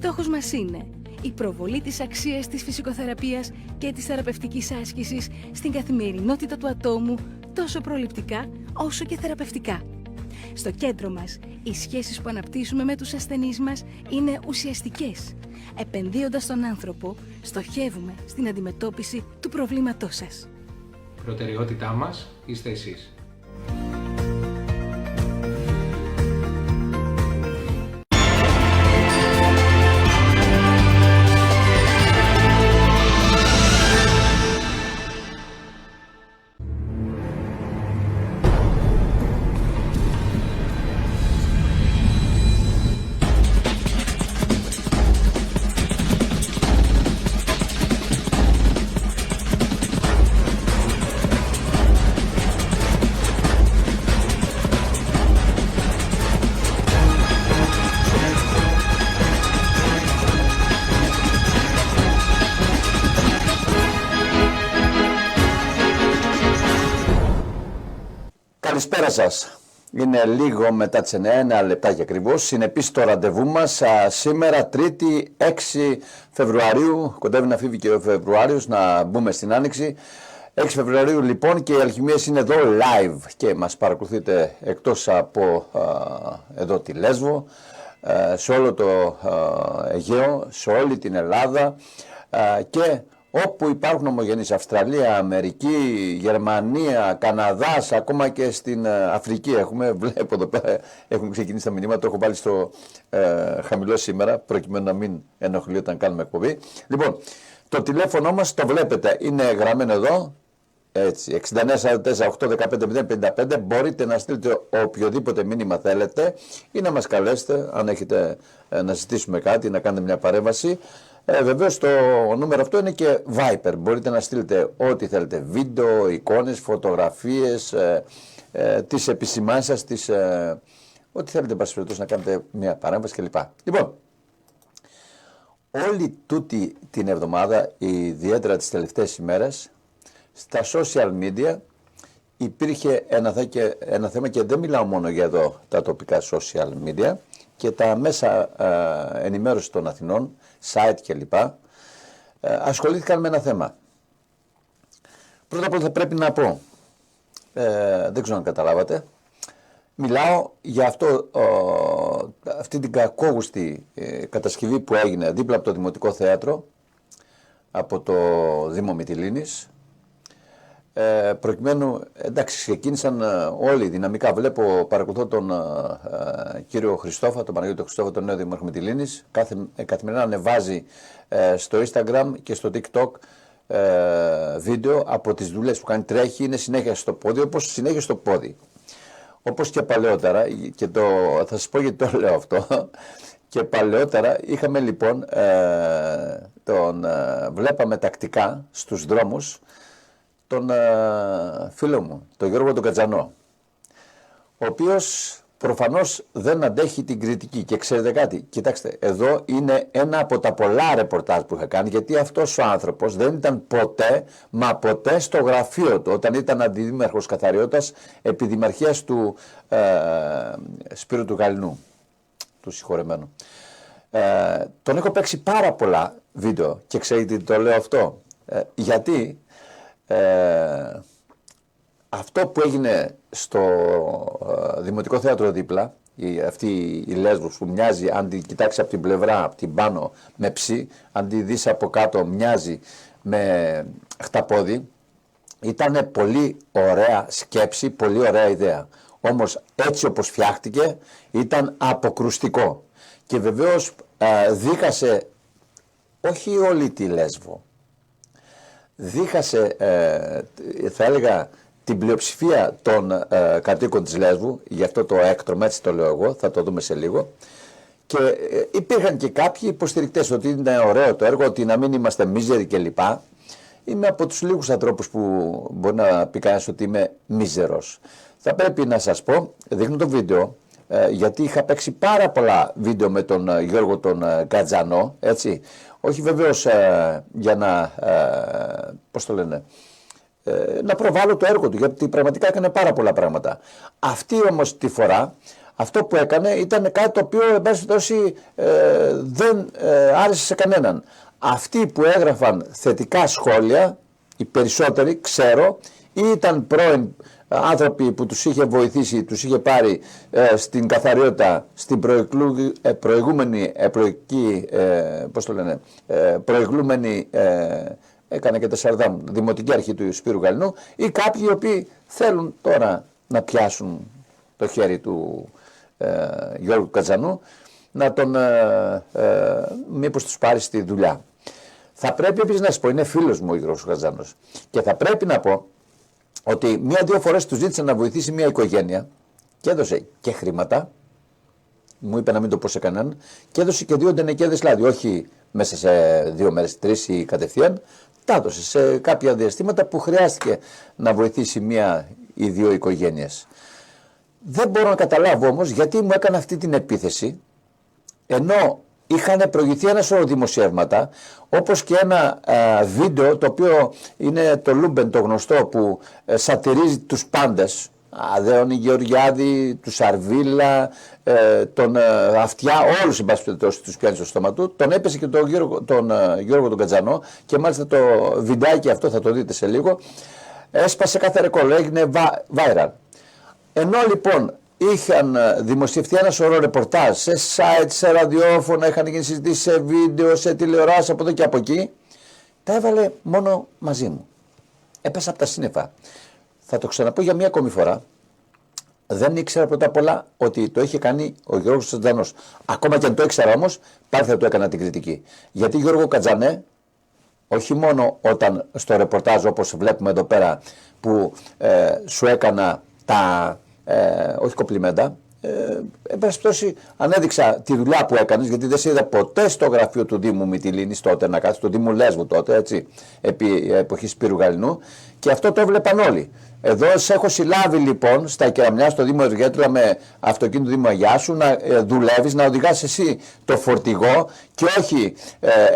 Στόχος μας είναι η προβολή της αξίας της φυσικοθεραπείας και της θεραπευτικής άσκησης στην καθημερινότητα του ατόμου, τόσο προληπτικά όσο και θεραπευτικά. Στο κέντρο μας, οι σχέσεις που αναπτύσσουμε με τους ασθενείς μας είναι ουσιαστικές. Επενδύοντας στον άνθρωπο, στοχεύουμε στην αντιμετώπιση του προβλήματός σας. Προτεραιότητά μας είστε εσείς. Καλησπέρα σας. Είναι λίγο μετά τις 9 λεπτάκια ακριβώς. Συνεπής το ραντεβού μας σήμερα, Τρίτη 6 Φεβρουαρίου. Κοντεύει να φύγει και ο Φεβρουάριος, να μπούμε στην Άνοιξη. 6 Φεβρουαρίου λοιπόν, και οι Αλχημίες είναι εδώ live και μας παρακολουθείτε εκτός από εδώ τη Λέσβο, σε όλο το Αιγαίο, σε όλη την Ελλάδα και όπου υπάρχουν ομογενείς, Αυστραλία, Αμερική, Γερμανία, Καναδάς, ακόμα και στην Αφρική έχουμε, βλέπω εδώ πέρα, έχουν ξεκινήσει τα μηνύματα, το έχω βάλει στο χαμηλό σήμερα, προκειμένου να μην ενοχλεί όταν κάνουμε εκπομπή. Λοιπόν, το τηλέφωνο μας το βλέπετε, είναι γραμμένο εδώ, έτσι, 6944-815-055, μπορείτε να στείλετε οποιοδήποτε μήνυμα θέλετε ή να μας καλέσετε, αν έχετε να ζητήσουμε κάτι, να κάνετε μια παρέμβαση. Βεβαίως το νούμερο αυτό είναι και Viper. Μπορείτε να στείλετε ό,τι θέλετε. Βίντεο, εικόνες, φωτογραφίες, τις επισημάνσεις σας, ό,τι θέλετε να κάνετε μια παρέμβαση κλπ. Λοιπόν, όλη τούτη την εβδομάδα, ιδιαίτερα τις τελευταίες ημέρες, στα social media υπήρχε ένα θέμα και δεν μιλάω μόνο για εδώ τα τοπικά social media και τα μέσα ενημέρωση των Αθηνών, site κλπ. Ασχολήθηκαν με ένα θέμα. Πρώτα απ' όλα θα πρέπει να πω, δεν ξέρω αν καταλάβατε, μιλάω για αυτή την κακόγουστη κατασκευή που έγινε δίπλα από το Δημοτικό Θέατρο, από το Δήμο Μυτιλήνης, προκειμένου, εντάξει, ξεκίνησαν όλοι δυναμικά. Βλέπω, παρακολουθώ τον κύριο Χριστόφα, τον Παναγιώτη Χριστόφα, τον νέο Δήμαρχο Μυτιλήνης, καθημερινά ανεβάζει στο Instagram και στο TikTok βίντεο από τις δουλειές που κάνει. Τρέχει, είναι συνέχεια στο πόδι, όπως συνέχεια στο πόδι. Όπως και παλαιότερα, και θα σας πω γιατί το λέω αυτό, και παλαιότερα είχαμε λοιπόν, βλέπαμε τακτικά στους δρόμους τον φίλο μου, τον Γιώργο τον Κατζανό, ο οποίος προφανώς δεν αντέχει την κριτική. Και ξέρετε κάτι, κοιτάξτε, εδώ είναι ένα από τα πολλά ρεπορτάζ που είχα κάνει, γιατί αυτός ο άνθρωπος δεν ήταν ποτέ, μα ποτέ στο γραφείο του, όταν ήταν αντιδήμαρχος καθαριότητας επί δημαρχίας του Σπύρου του Γαλινού, του συγχωρεμένου. Τον έχω παίξει πάρα πολλά βίντεο και ξέρετε τι το λέω αυτό, γιατί αυτό που έγινε στο Δημοτικό Θέατρο δίπλα, αυτή η Λέσβος που μοιάζει, αν την κοιτάξει από την πλευρά, από την πάνω με ψι, αν τη δεις από κάτω μοιάζει με χταπόδι, ήταν πολύ ωραία σκέψη, πολύ ωραία ιδέα. Όμως έτσι όπως φτιάχτηκε ήταν αποκρουστικό και βεβαίως δίκασε όχι όλη τη Λέσβο, δίχασε, θα έλεγα, την πλειοψηφία των κατοίκων της Λέσβου, γι' αυτό το έκτρωμα, έτσι το λέω εγώ, θα το δούμε σε λίγο. Και υπήρχαν και κάποιοι υποστηρικτές ότι είναι ωραίο το έργο, ότι να μην είμαστε μίζεροι κλπ. Είμαι από τους λίγους ανθρώπους που μπορεί να πει κανένας ότι είμαι μίζερος. Θα πρέπει να σας πω, δείχνω το βίντεο, γιατί είχα παίξει πάρα πολλά βίντεο με τον Γιώργο τον Κατζανό, έτσι. Όχι βεβαίως για να, πώς το λένε, να προβάλλω το έργο του, γιατί πραγματικά έκανε πάρα πολλά πράγματα. Αυτή όμως τη φορά αυτό που έκανε ήταν κάτι το οποίο, εν πάση περιπτώσει, δεν άρεσε σε κανέναν. Αυτοί που έγραφαν θετικά σχόλια, οι περισσότεροι, ξέρω, ήταν πρώην άνθρωποι που τους είχε βοηθήσει, τους είχε πάρει στην καθαριότητα στην προηγούμενη εκλογική, προηγούμενη, έκανε και τα Σαρδάμ, δημοτική αρχή του Σπύρου Γαλινού, ή κάποιοι οι οποίοι θέλουν τώρα να πιάσουν το χέρι του Γιώργου Κατζανού, να τον μήπως τους πάρει στη δουλειά. Θα πρέπει επίσης να σας πω, είναι φίλος μου ο Γιώργος Κατζανός, και θα πρέπει να πω ότι μία-δύο φορές του ζήτησε να βοηθήσει μια οικογένεια και έδωσε και χρήματα, μου είπε να μην το πω σε κανέναν, και έδωσε και 2 τενεκέδες λάδι, όχι μέσα σε 2 μέρες, 3 ή κατευθείαν, τα έδωσε σε κάποια διαστήματα που χρειάστηκε να βοηθήσει μία ή 2 οικογένειες. Δεν μπορώ να καταλάβω όμως γιατί μου έκανε αυτή την επίθεση, ενώ είχαν προηγηθεί ένα σωρό δημοσιεύματα, όπως και ένα βίντεο το οποίο είναι το Λούμπεν, το γνωστό, που σατυρίζει τους πάντες, Αδέονη Γεωργιάδη, του Σαρβίλα, τον Αυτιά, όλους, εν πάση περιπτώσει, τους πιάνει στο στόμα του. Τον έπεσε και τον Γιώργο τον Κατζανό, και μάλιστα το βιντεάκι αυτό θα το δείτε σε λίγο, έσπασε κάθε ρεκόρ, έγινε viral. Ενώ λοιπόν είχαν δημοσιευτεί ένα σωρό ρεπορτάζ σε site, σε ραδιόφωνα, είχαν γίνει συζητήσεις σε βίντεο, σε τηλεοράσεις από εδώ και από εκεί, τα έβαλε μόνο μαζί μου. Έπεσα από τα σύννεφα. Θα το ξαναπώ για μία ακόμη φορά. Δεν ήξερα πρώτα απ' όλα ότι το είχε κάνει ο Γιώργος Κατζανός. Ακόμα και αν το ήξερα όμως, πάλι θα του έκανα την κριτική. Γιατί Γιώργο Κατζανέ, όχι μόνο όταν στο ρεπορτάζ όπως βλέπουμε εδώ πέρα που σου έκανα τα, όχι κοπλιμέντα, εν πάση περιπτώσει ανέδειξα τη δουλειά που έκανες, γιατί δεν σε είδα ποτέ στο γραφείο του Δήμου Μυτιλήνης τότε να κάτσεις, του Δήμου Λέσβου τότε, έτσι, επί εποχή Σπύρου Γαλινού, και αυτό το έβλεπαν όλοι. Εδώ σε έχω συλλάβει λοιπόν στα Κεραμιά, στο Δήμο Εργέτουλα, με αυτοκίνητο Δήμου Αγιάσου, να δουλεύεις, να οδηγάς εσύ το φορτηγό και όχι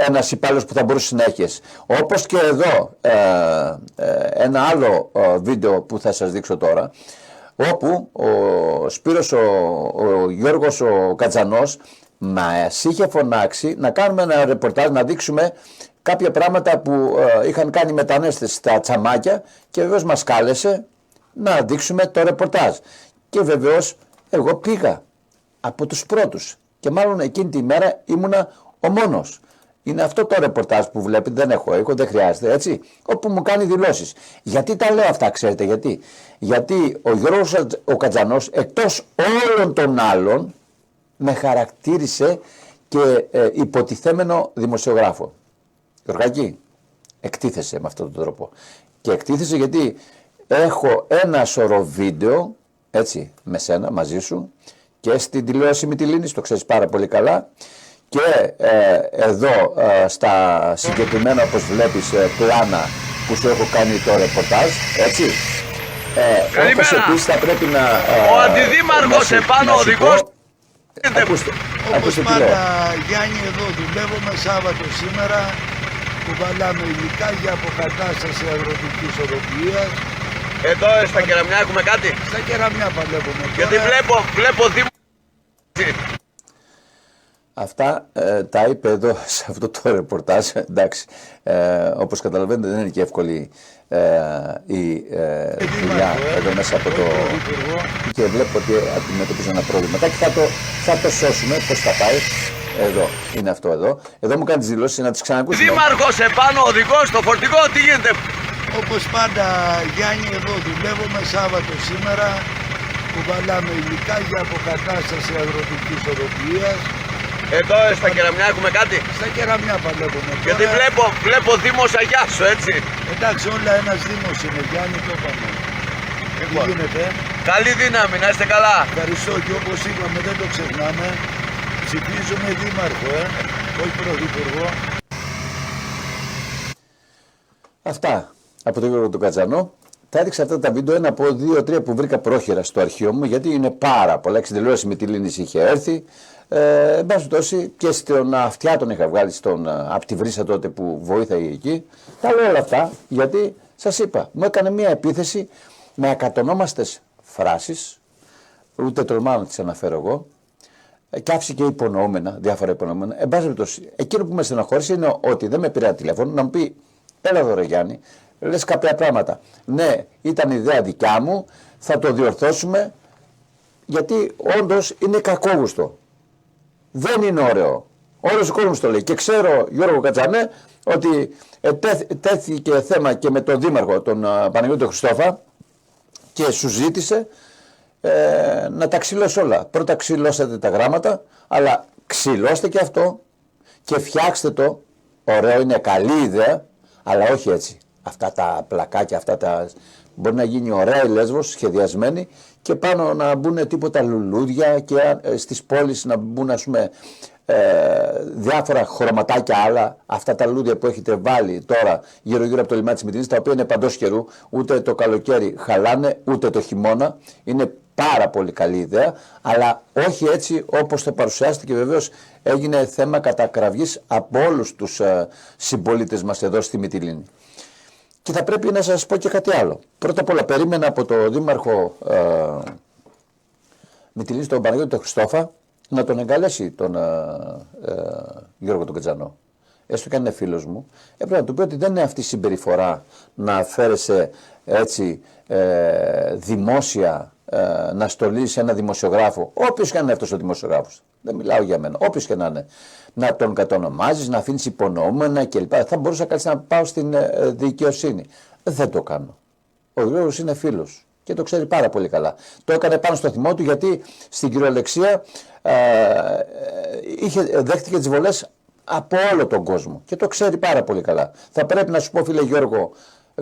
ένας υπάλληλος που θα μπορούσε να έχεις. Όπως και εδώ ένα άλλο βίντεο που θα σας δείξω τώρα, όπου ο Σπύρος, ο Γιώργος ο Κατζανός μας είχε φωνάξει να κάνουμε ένα ρεπορτάζ, να δείξουμε κάποια πράγματα που είχαν κάνει μετανάστες στα τσαμάκια, και βεβαίως μας κάλεσε να δείξουμε το ρεπορτάζ. Και βεβαίως εγώ πήγα από τους πρώτους, και μάλλον εκείνη τη μέρα ήμουνα ο μόνος. Είναι αυτό το ρεπορτάζ που βλέπετε, δεν έχω, δεν χρειάζεται, έτσι, όπου μου κάνει δηλώσεις. Γιατί τα λέω αυτά, ξέρετε γιατί? Γιατί ο Γιώργος ο Κατζανός, εκτός όλων των άλλων, με χαρακτήρισε και υποτιθέμενο δημοσιογράφο. Γιωργάκη, εκτίθεσε με αυτόν τον τρόπο. Και εκτίθεσε γιατί έχω ένα σωρό βίντεο, έτσι, με σένα, μαζί σου, και στην τηλεόραση Μυτιλήνης, το ξέρεις πάρα πολύ καλά, και εδώ στα συγκεκριμένα, όπως βλέπεις, πλάνα που σου έχω κάνει το ρεπορτάζ, έτσι. Όπως επίσης θα πρέπει να... Ο αντιδήμαρχος επάνω οδηγός. Όπως πάντα, Γιάννη, εδώ δουλεύουμε Σάββατο σήμερα, κουβαλάμε υλικά για αποκατάσταση αγροτικής οδοποιίας. Εδώ στα Κεραμιά έχουμε κάτι? Στα Κεραμιά παλεύουμε. Γιατί βλέπω Δήμο. Αυτά τα είπε εδώ σε αυτό το ρεπορτάζ. Εντάξει, όπως καταλαβαίνετε δεν είναι και εύκολη η δουλειά εδώ μέσα από το... Και βλέπω ότι αντιμετωπίζει ένα πρόβλημα. Και θα το σώσουμε. Πώς θα πάει? Εδώ, είναι αυτό εδώ. Εδώ μου κάνει τις δηλώσεις, να τις ξανακούσουμε. Δήμαρχος επάνω οδηγός στο φορτηγό, τι γίνεται? Όπως πάντα, Γιάννη, εδώ δουλεύουμε Σάββατο σήμερα, κουβαλάμε υλικά για αποκατάσταση αγροτικής οδοποιίας. Εδώ στα Κεραμιά έχουμε κάτι? Στα Κεραμιά παλεύουμε. Γιατί βλέπω Δήμος Αγιάσου, έτσι. Εντάξει, όλα ένας Δήμος είναι, Γιάννη, το είπαμε. Τι γίνεται? Καλή δύναμη, να είστε καλά. Ευχαριστώ, και όπως είπαμε δεν το ξεχνάμε, ψηφίζουμε δήμαρχο, όχι πρωθυπουργό. Αυτά από τον Γιώργο τον Κατζανό. Θα έδειξα αυτά τα βίντεο, ένα από 2-3 που βρήκα πρόχειρα στο αρχείο μου, γιατί είναι πάρα πολλά. Η τηλεόραση Μυτιλήνης είχε έρθει. Εν πάση περιπτώσει, και στον Αυτιά τον είχα βγάλει από τη Βρύσα τότε που βοήθαγε εκεί. Τα λέω όλα αυτά γιατί σας είπα, μου έκανε μια επίθεση με ακατονόμαστες φράσεις, ούτε τολμάω να τις αναφέρω εγώ, και άφησε και υπονοούμενα, διάφορα υπονοούμενα. Εν πάση περιπτώσει, εκείνο που με στενοχώρησε είναι ότι δεν με πήρε τηλέφωνο να μου πει: έλα εδώ, ρε Γιάννη, λες κάποια πράγματα. Ναι, ήταν ιδέα δικιά μου, θα το διορθώσουμε, γιατί όντως είναι κακόγουστο. Δεν είναι ωραίο. Όλος ο κόσμος το λέει. Και ξέρω, Γιώργο Κατσανέ, ότι τέθηκε θέμα και με τον Δήμαρχο, τον Παναγιώτη Χριστόφα, και σου ζήτησε να τα ξυλώσει όλα. Πρώτα ξυλώσατε τα γράμματα, αλλά ξυλώστε και αυτό και φτιάξτε το. Ωραίο, είναι καλή ιδέα, αλλά όχι έτσι. Αυτά τα πλακάκια, μπορεί να γίνει ωραία η Λέσβος, σχεδιασμένη, και πάνω να μπουν τίποτα λουλούδια και στις πόλεις να μπουν, ας πούμε, διάφορα χρωματάκια άλλα. Αυτά τα λουλούδια που έχετε βάλει τώρα γύρω-γύρω από το λιμάνι της Μυτιλήνης, τα οποία είναι παντός καιρού, ούτε το καλοκαίρι χαλάνε, ούτε το χειμώνα. Είναι πάρα πολύ καλή ιδέα, αλλά όχι έτσι όπως το παρουσιάστηκε, και βεβαίως έγινε θέμα κατακραυγής από όλους τους συμπολίτες μας εδώ στη Μυτιλήνη. Και θα πρέπει να σας πω και κάτι άλλο. Πρώτα απ' όλα, περίμενα από το Δήμαρχο Μυτιλήνης, τον Παναγιώτη τον Χριστόφα, να τον εγκαλέσει τον Γιώργο τον Κατζανό. Έστω και αν είναι φίλος μου, έπρεπε να του πει ότι δεν είναι αυτή η συμπεριφορά να φέρεσαι έτσι δημόσια, να στολίσει ένα δημοσιογράφο, όποιος και να είναι αυτός ο δημοσιογράφος. Δεν μιλάω για μένα, όποιος και να είναι. Να τον κατονομάζεις, να αφήνεις υπονοούμενα κλπ. Θα μπορούσα κάτι να πάω στην δικαιοσύνη. Δεν το κάνω. Ο Γιώργος είναι φίλος και το ξέρει πάρα πολύ καλά. Το έκανε πάνω στο θυμό του, γιατί στην κυριολεξία δέχτηκε τις βολές από όλο τον κόσμο και το ξέρει πάρα πολύ καλά. Θα πρέπει να σου πω, φίλε Γιώργο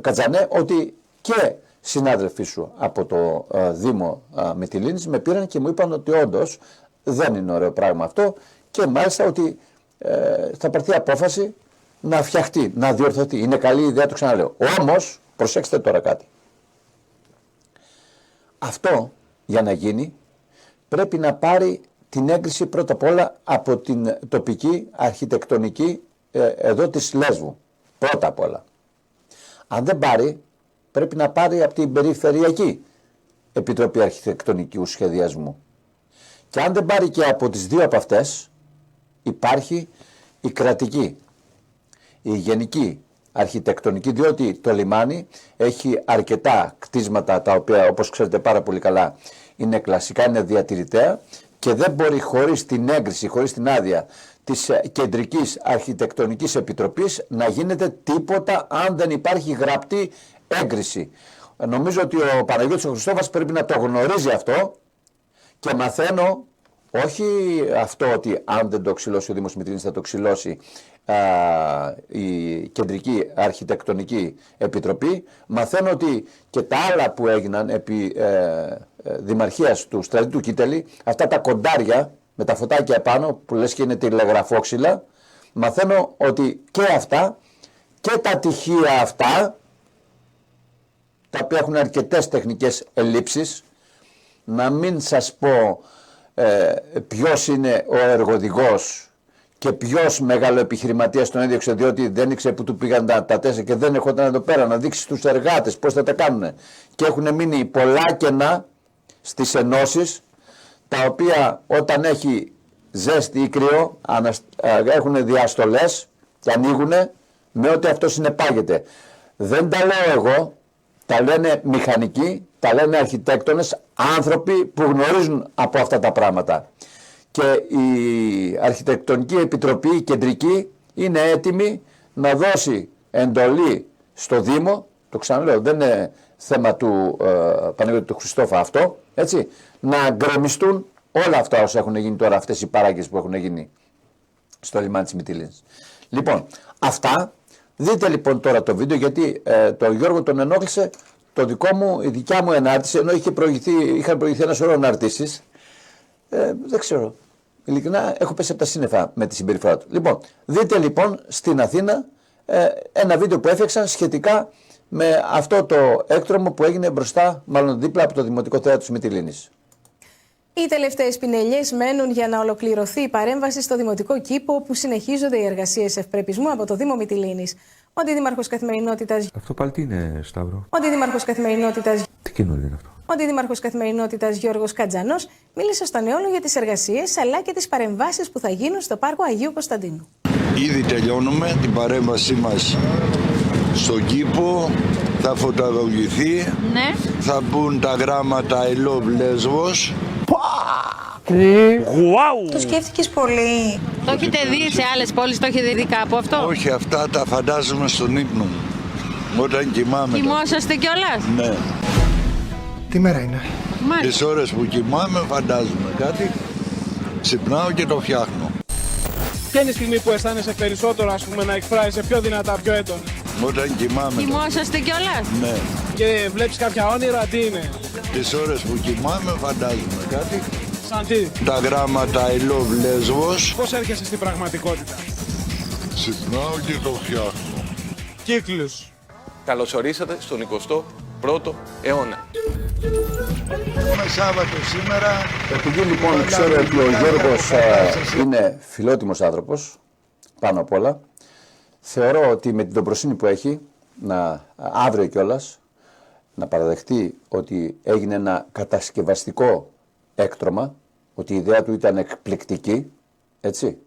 Κατζανέ, ότι και συνάδελφοί σου από το Δήμο Μυτιλήνης με πήραν και μου είπαν ότι όντως δεν είναι ωραίο πράγμα αυτό, και μάλιστα ότι θα πάρθει απόφαση να φτιαχτεί, να διορθωθεί. Είναι καλή ιδέα, το ξαναλέω. Όμως, προσέξτε τώρα κάτι. Αυτό για να γίνει πρέπει να πάρει την έγκριση πρώτα απ' όλα από την τοπική αρχιτεκτονική εδώ της Λέσβου. Πρώτα απ' όλα. Αν δεν πάρει, πρέπει να πάρει από την Περιφερειακή Επιτροπή Αρχιτεκτονικού Σχεδιασμού. Και αν δεν πάρει και από τις δύο από αυτές, υπάρχει η κρατική, η γενική αρχιτεκτονική, διότι το λιμάνι έχει αρκετά κτίσματα τα οποία, όπως ξέρετε πάρα πολύ καλά, είναι κλασικά, είναι διατηρητέα, και δεν μπορεί χωρίς την έγκριση, χωρίς την άδεια της Κεντρικής Αρχιτεκτονικής Επιτροπής να γίνεται τίποτα αν δεν υπάρχει γραπτή έγκριση. Νομίζω ότι ο Παναγιώτης ο Χριστόφας πρέπει να το γνωρίζει αυτό, και μαθαίνω, όχι αυτό ότι αν δεν το ξυλώσει ο Δήμος Μυτιλήνης θα το ξυλώσει η Κεντρική Αρχιτεκτονική Επιτροπή, μαθαίνω ότι και τα άλλα που έγιναν επί δημαρχίας του Στρατήτου Κίτελη, αυτά τα κοντάρια με τα φωτάκια επάνω που λες και είναι τηλεγραφόξυλα, μαθαίνω ότι και αυτά και τα τυχεία αυτά, τα οποία έχουν αρκετές τεχνικές ελλείψεις, να μην σας πω ποιος είναι ο εργοδηγός και ποιος μεγάλο επιχειρηματίας τον έδιωξε, διότι δεν ήξερε που του πήγαν τα τέσσερα και δεν ερχόταν εδώ πέρα να δείξει στους εργάτες πώς θα τα κάνουν. Και έχουν μείνει πολλά κενά στις ενώσεις, τα οποία όταν έχει ζέστη ή κρύο έχουν διαστολές και ανοίγουν με ό,τι αυτό συνεπάγεται. Δεν τα λέω εγώ, τα λένε μηχανικοί, τα λένε αρχιτέκτονες, άνθρωποι που γνωρίζουν από αυτά τα πράγματα. Και η Αρχιτεκτονική Επιτροπή, η Κεντρική, είναι έτοιμη να δώσει εντολή στο Δήμο, το ξαναλέω, δεν είναι θέμα του Παναγιώτη του Χριστόφα αυτό, έτσι, να γκρεμιστούν όλα αυτά όσα έχουν γίνει τώρα, αυτές οι παράγκες που έχουν γίνει στο λιμάνι της Μυτιλήνης. Λοιπόν, αυτά, δείτε λοιπόν τώρα το βίντεο, γιατί τον Γιώργο τον ενόχλησε το δικό μου, η δικιά μου ενάρτηση, ενώ είχαν προηγηθεί ένα σωρό αναρτήσεις. Δεν ξέρω. Ειλικρινά έχω πέσει από τα σύννεφα με τη συμπεριφορά του. Λοιπόν, δείτε λοιπόν στην Αθήνα ένα βίντεο που έφτιαξαν σχετικά με αυτό το έκτρωμο που έγινε μπροστά, μάλλον δίπλα από το Δημοτικό Θέατρο της Μυτιλήνης. Οι τελευταίες πινελιές μένουν για να ολοκληρωθεί η παρέμβαση στο Δημοτικό Κήπο, όπου συνεχίζονται οι εργασίες ευπρεπισμού από το Δήμο Μυτιλήνης. Ο Αντιδήμαρχος Καθημερινότητας. Αυτό πάλι τι είναι, Σταύρο? Ο Αντιδήμαρχος Καθημερινότητας. Τι καινούριο είναι αυτό? Ο Αντιδήμαρχος Καθημερινότητας Γιώργος Κατζανός μίλησε στον Νεόλο για τις εργασίες αλλά και τις παρεμβάσεις που θα γίνουν στο πάρκο Αγίου Κωνσταντίνου. Ήδη τελειώνουμε την παρέμβασή μας στον κήπο, θα φωτογραφηθεί, Ναι. θα μπουν τα γράμματα I love Lesbos. Το σκέφτηκες πολύ. Το έχετε δει σε άλλες πόλεις, το έχετε δει κάπου αυτό? Όχι, αυτά τα φαντάζομαι στον ύπνο μου, όταν κοιμάμαι. Κοιμόσαστε κιόλας? Ναι, Τι μέρα είναι? Μάλιστα. τις ώρες που κοιμάμαι φαντάζομαι κάτι, ξυπνάω και το φτιάχνω. Ποια είναι η στιγμή που αισθάνεσαι περισσότερο, ας πούμε, να εκφράζεσαι πιο δυνατά, πιο έντονα? Όταν κοιμάμαι. Κοιμόσαστε κιόλας? Ναι, Και βλέπεις κάποια όνειρα, τι είναι? τις ώρες που κοιμάμαι φαντάζομαι κάτι. Σαν τι? Τα γράμματα I love Lesbos. Πώς έρχεσαι στην πραγματικότητα? Ξυπνάω και το φτιάχνω. Κύκλους. Καλώς ορίσατε στον 21ο αιώνα. Έχουμε Σάββατο σήμερα. Επειδή λοιπόν ξέρω ότι ο Γιώργος είναι φιλότιμος άνθρωπος, πάνω απ' όλα, θεωρώ ότι με την dobrοσύνη που έχει, αύριο κιόλας, να παραδεχτεί ότι έγινε ένα κατασκευαστικό έκτρωμα, ότι η ιδέα του ήταν εκπληκτική, έτσι,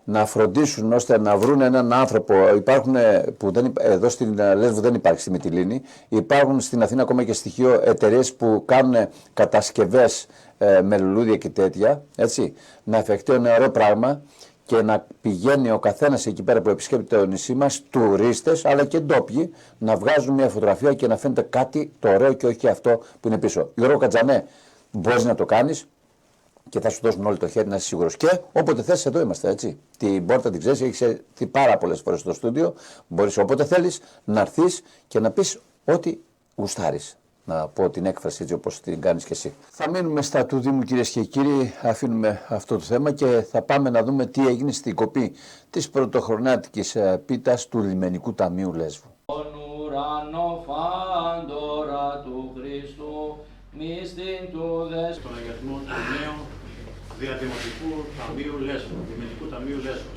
να φροντίσουν ώστε να βρουν έναν άνθρωπο. Υπάρχουν, που εδώ στην Λέσβο δεν υπάρχει, στη Μυτιλήνη, υπάρχουν στην Αθήνα ακόμα και στοιχείο εταιρείες που κάνουν κατασκευές με λουλούδια και τέτοια, έτσι, να εφεκτεί ένα ωραίο πράγμα και να πηγαίνει ο καθένας εκεί πέρα που επισκέπτεται το νησί μας, τουρίστες αλλά και ντόπιοι, να βγάζουν μια φωτογραφία και να φαίνεται κάτι το ωραίο και όχι αυτό που είναι πίσω. Γιώργο Κατζανέ, μπορείς να το κάνεις και θα σου δώσουν όλοι το χέρι, να είσαι σίγουρος. Και όποτε θες, εδώ είμαστε, έτσι. Την πόρτα την ξέρεις, έχεις έρθει πάρα πολλές φορές στο στούντιο. Μπορείς όποτε θέλεις να έρθεις και να πεις ό,τι γουστάρεις. Να πω την έκφραση έτσι όπως την κάνεις και εσύ. Θα μείνουμε στα του Δήμου, κυρίες και κύριοι, αφήνουμε αυτό το θέμα και θα πάμε να δούμε τι έγινε στην κοπή της πρωτοχρονιάτικης πίτας του Λιμενικού Ταμείου Λέσβου. Τον ουρανό φάντορα του Χριστού, μυστήν του Στον αγιασμό του νέου Διαδημοτικού Ταμείου Λέσβου, Λιμενικού Ταμείου Λέσβου.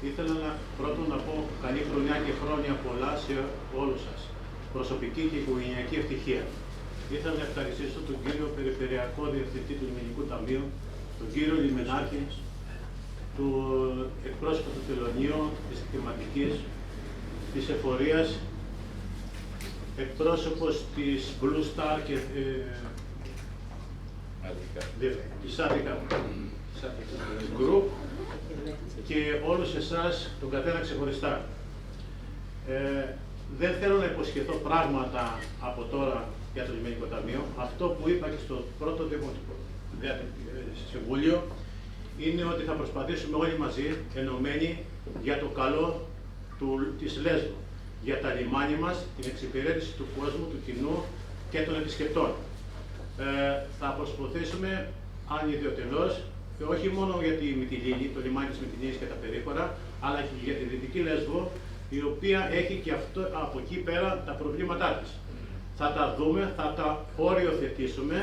Ήθελα πρώτον να πω καλή χρονιά και χρόνια πολλά σε όλους σας. Προσωπική και οικογενειακή ευτυχία. Ήθελα να ευχαριστήσω τον κύριο Περιφερειακό Διευθυντή του Λιμενικού Ταμείου, τον κύριο Λιμενάκη, του εκπρόσωπο του Τελωνίου, της Κλιματικής, της Εφορίας, εκπρόσωπος της Blue Star και της Attica Group και όλους εσάς, τον καθένα ξεχωριστά. Δεν θέλω να υποσχεθώ πράγματα από τώρα για το Λιμενικό Ταμείο. Αυτό που είπα και στο πρώτο Δημοτικό Συμβούλιο είναι ότι θα προσπαθήσουμε όλοι μαζί, ενωμένοι, για το καλό της Λέσβου, για τα λιμάνια μας, την εξυπηρέτηση του κόσμου, του κοινού και των επισκεπτών. Θα προσπαθήσουμε ανιδιοτελώς, όχι μόνο για τη Μυτιλήνη, το λιμάνι της Μυτιλήνης και τα περίχωρα, αλλά και για τη Δυτική Λέσβο, η οποία έχει και αυτό, από εκεί πέρα τα προβλήματά της. Θα τα δούμε, θα τα οριοθετήσουμε,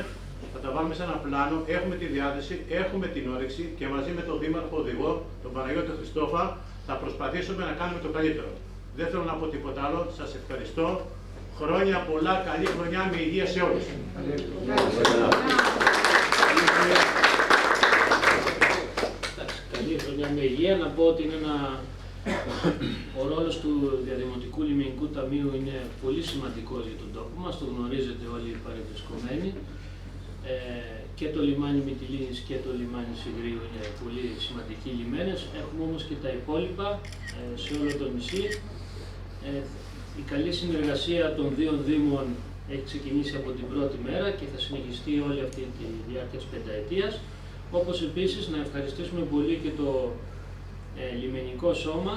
θα τα βάλουμε σε ένα πλάνο, έχουμε τη διάθεση, έχουμε την όρεξη και μαζί με τον Δήμαρχο Οδηγό, τον Παναγιώτη Χριστόφα, θα προσπαθήσουμε να κάνουμε το καλύτερο. Δεν θέλω να πω τίποτα άλλο, σας ευχαριστώ. Χρόνια πολλά, καλή χρονιά με υγεία σε όλους. Καλή χρονιά με υγεία. Να πω ότι είναι ο ρόλος του Διαδημοτικού Λιμενικού Ταμείου είναι πολύ σημαντικός για τον τόπο μας, το γνωρίζετε όλοι οι παρευρισκομένοι. Και το λιμάνι Μυτιλήνης και το λιμάνι Συγρίου είναι πολύ σημαντικοί λιμένες. Έχουμε όμως και τα υπόλοιπα σε όλο το νησί. Η καλή συνεργασία των δύο δήμων έχει ξεκινήσει από την πρώτη μέρα και θα συνεχιστεί όλη αυτή τη διάρκεια της πενταετίας. Όπως επίσης να ευχαριστήσουμε πολύ και το λιμενικό σώμα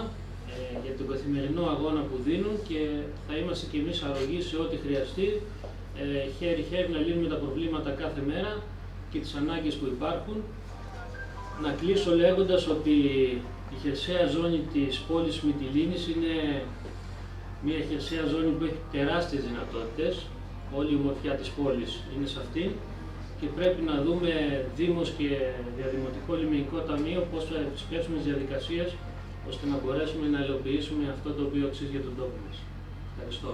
για τον καθημερινό αγώνα που δίνουν και θα είμαστε και εμείς αρρωγοί σε ό,τι χρειαστεί, χέρι-χέρι να λύνουμε τα προβλήματα κάθε μέρα και τις ανάγκες που υπάρχουν. Να κλείσω λέγοντας ότι η χερσαία ζώνη της πόλης Μυτιλήνης είναι μια χερσαία ζώνη που έχει τεράστιες δυνατότητες. Όλη η ομορφιά της πόλης είναι σε αυτήν και πρέπει να δούμε Δήμος και Διαδημοτικό Λιμενικό Ταμείο πώς θα επισπεύσουμε τις διαδικασίες ώστε να μπορέσουμε να υλοποιήσουμε αυτό το οποίο αξίζει για τον τόπο μας. Ευχαριστώ.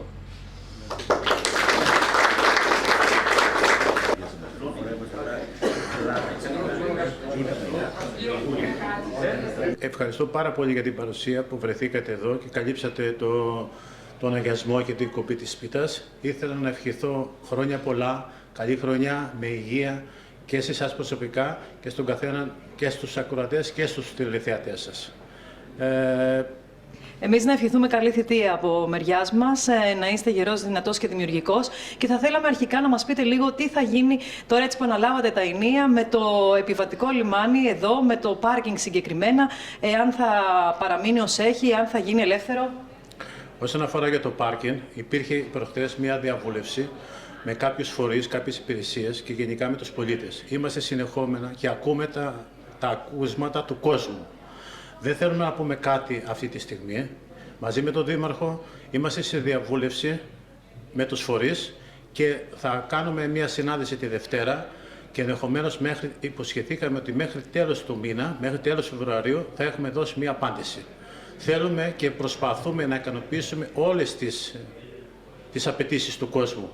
Ευχαριστώ πάρα πολύ για την παρουσία που βρεθήκατε εδώ και καλύψατε τον αγιασμό και την κοπή της πίτας. Ήθελα να ευχηθώ χρόνια πολλά, καλή χρονιά, με υγεία και σε εσάς προσωπικά και στον καθένα και στους ακροατές και στους τηλεθεατές σας. Εμείς να ευχηθούμε καλή θητεία από μεριάς μας, να είστε γερός, δυνατός και δημιουργικός και θα θέλαμε αρχικά να μας πείτε λίγο τι θα γίνει τώρα έτσι που αναλάβατε τα ενία με το επιβατικό λιμάνι εδώ, με το πάρκινγκ συγκεκριμένα, αν θα παραμείνει ως έχει, αν θα γίνει ελεύθερο. Όσον αφορά για το πάρκινγκ, υπήρχε προχτές μια διαβούλευση με κάποιους φορείς, κάποιες υπηρεσίες και γενικά με τους πολίτες. Είμαστε συνεχόμενα και ακούμε τα ακούσματα του κόσμου. Δεν θέλουμε να πούμε κάτι αυτή τη στιγμή. Μαζί με τον Δήμαρχο είμαστε σε διαβούλευση με τους φορείς και θα κάνουμε μια συνάντηση τη Δευτέρα και ενδεχομένως υποσχεθήκαμε ότι μέχρι τέλος του μήνα, μέχρι τέλος Φεβρουαρίου θα έχουμε δώσει μια απάντηση. Θέλουμε και προσπαθούμε να ικανοποιήσουμε όλες τις απαιτήσεις του κόσμου.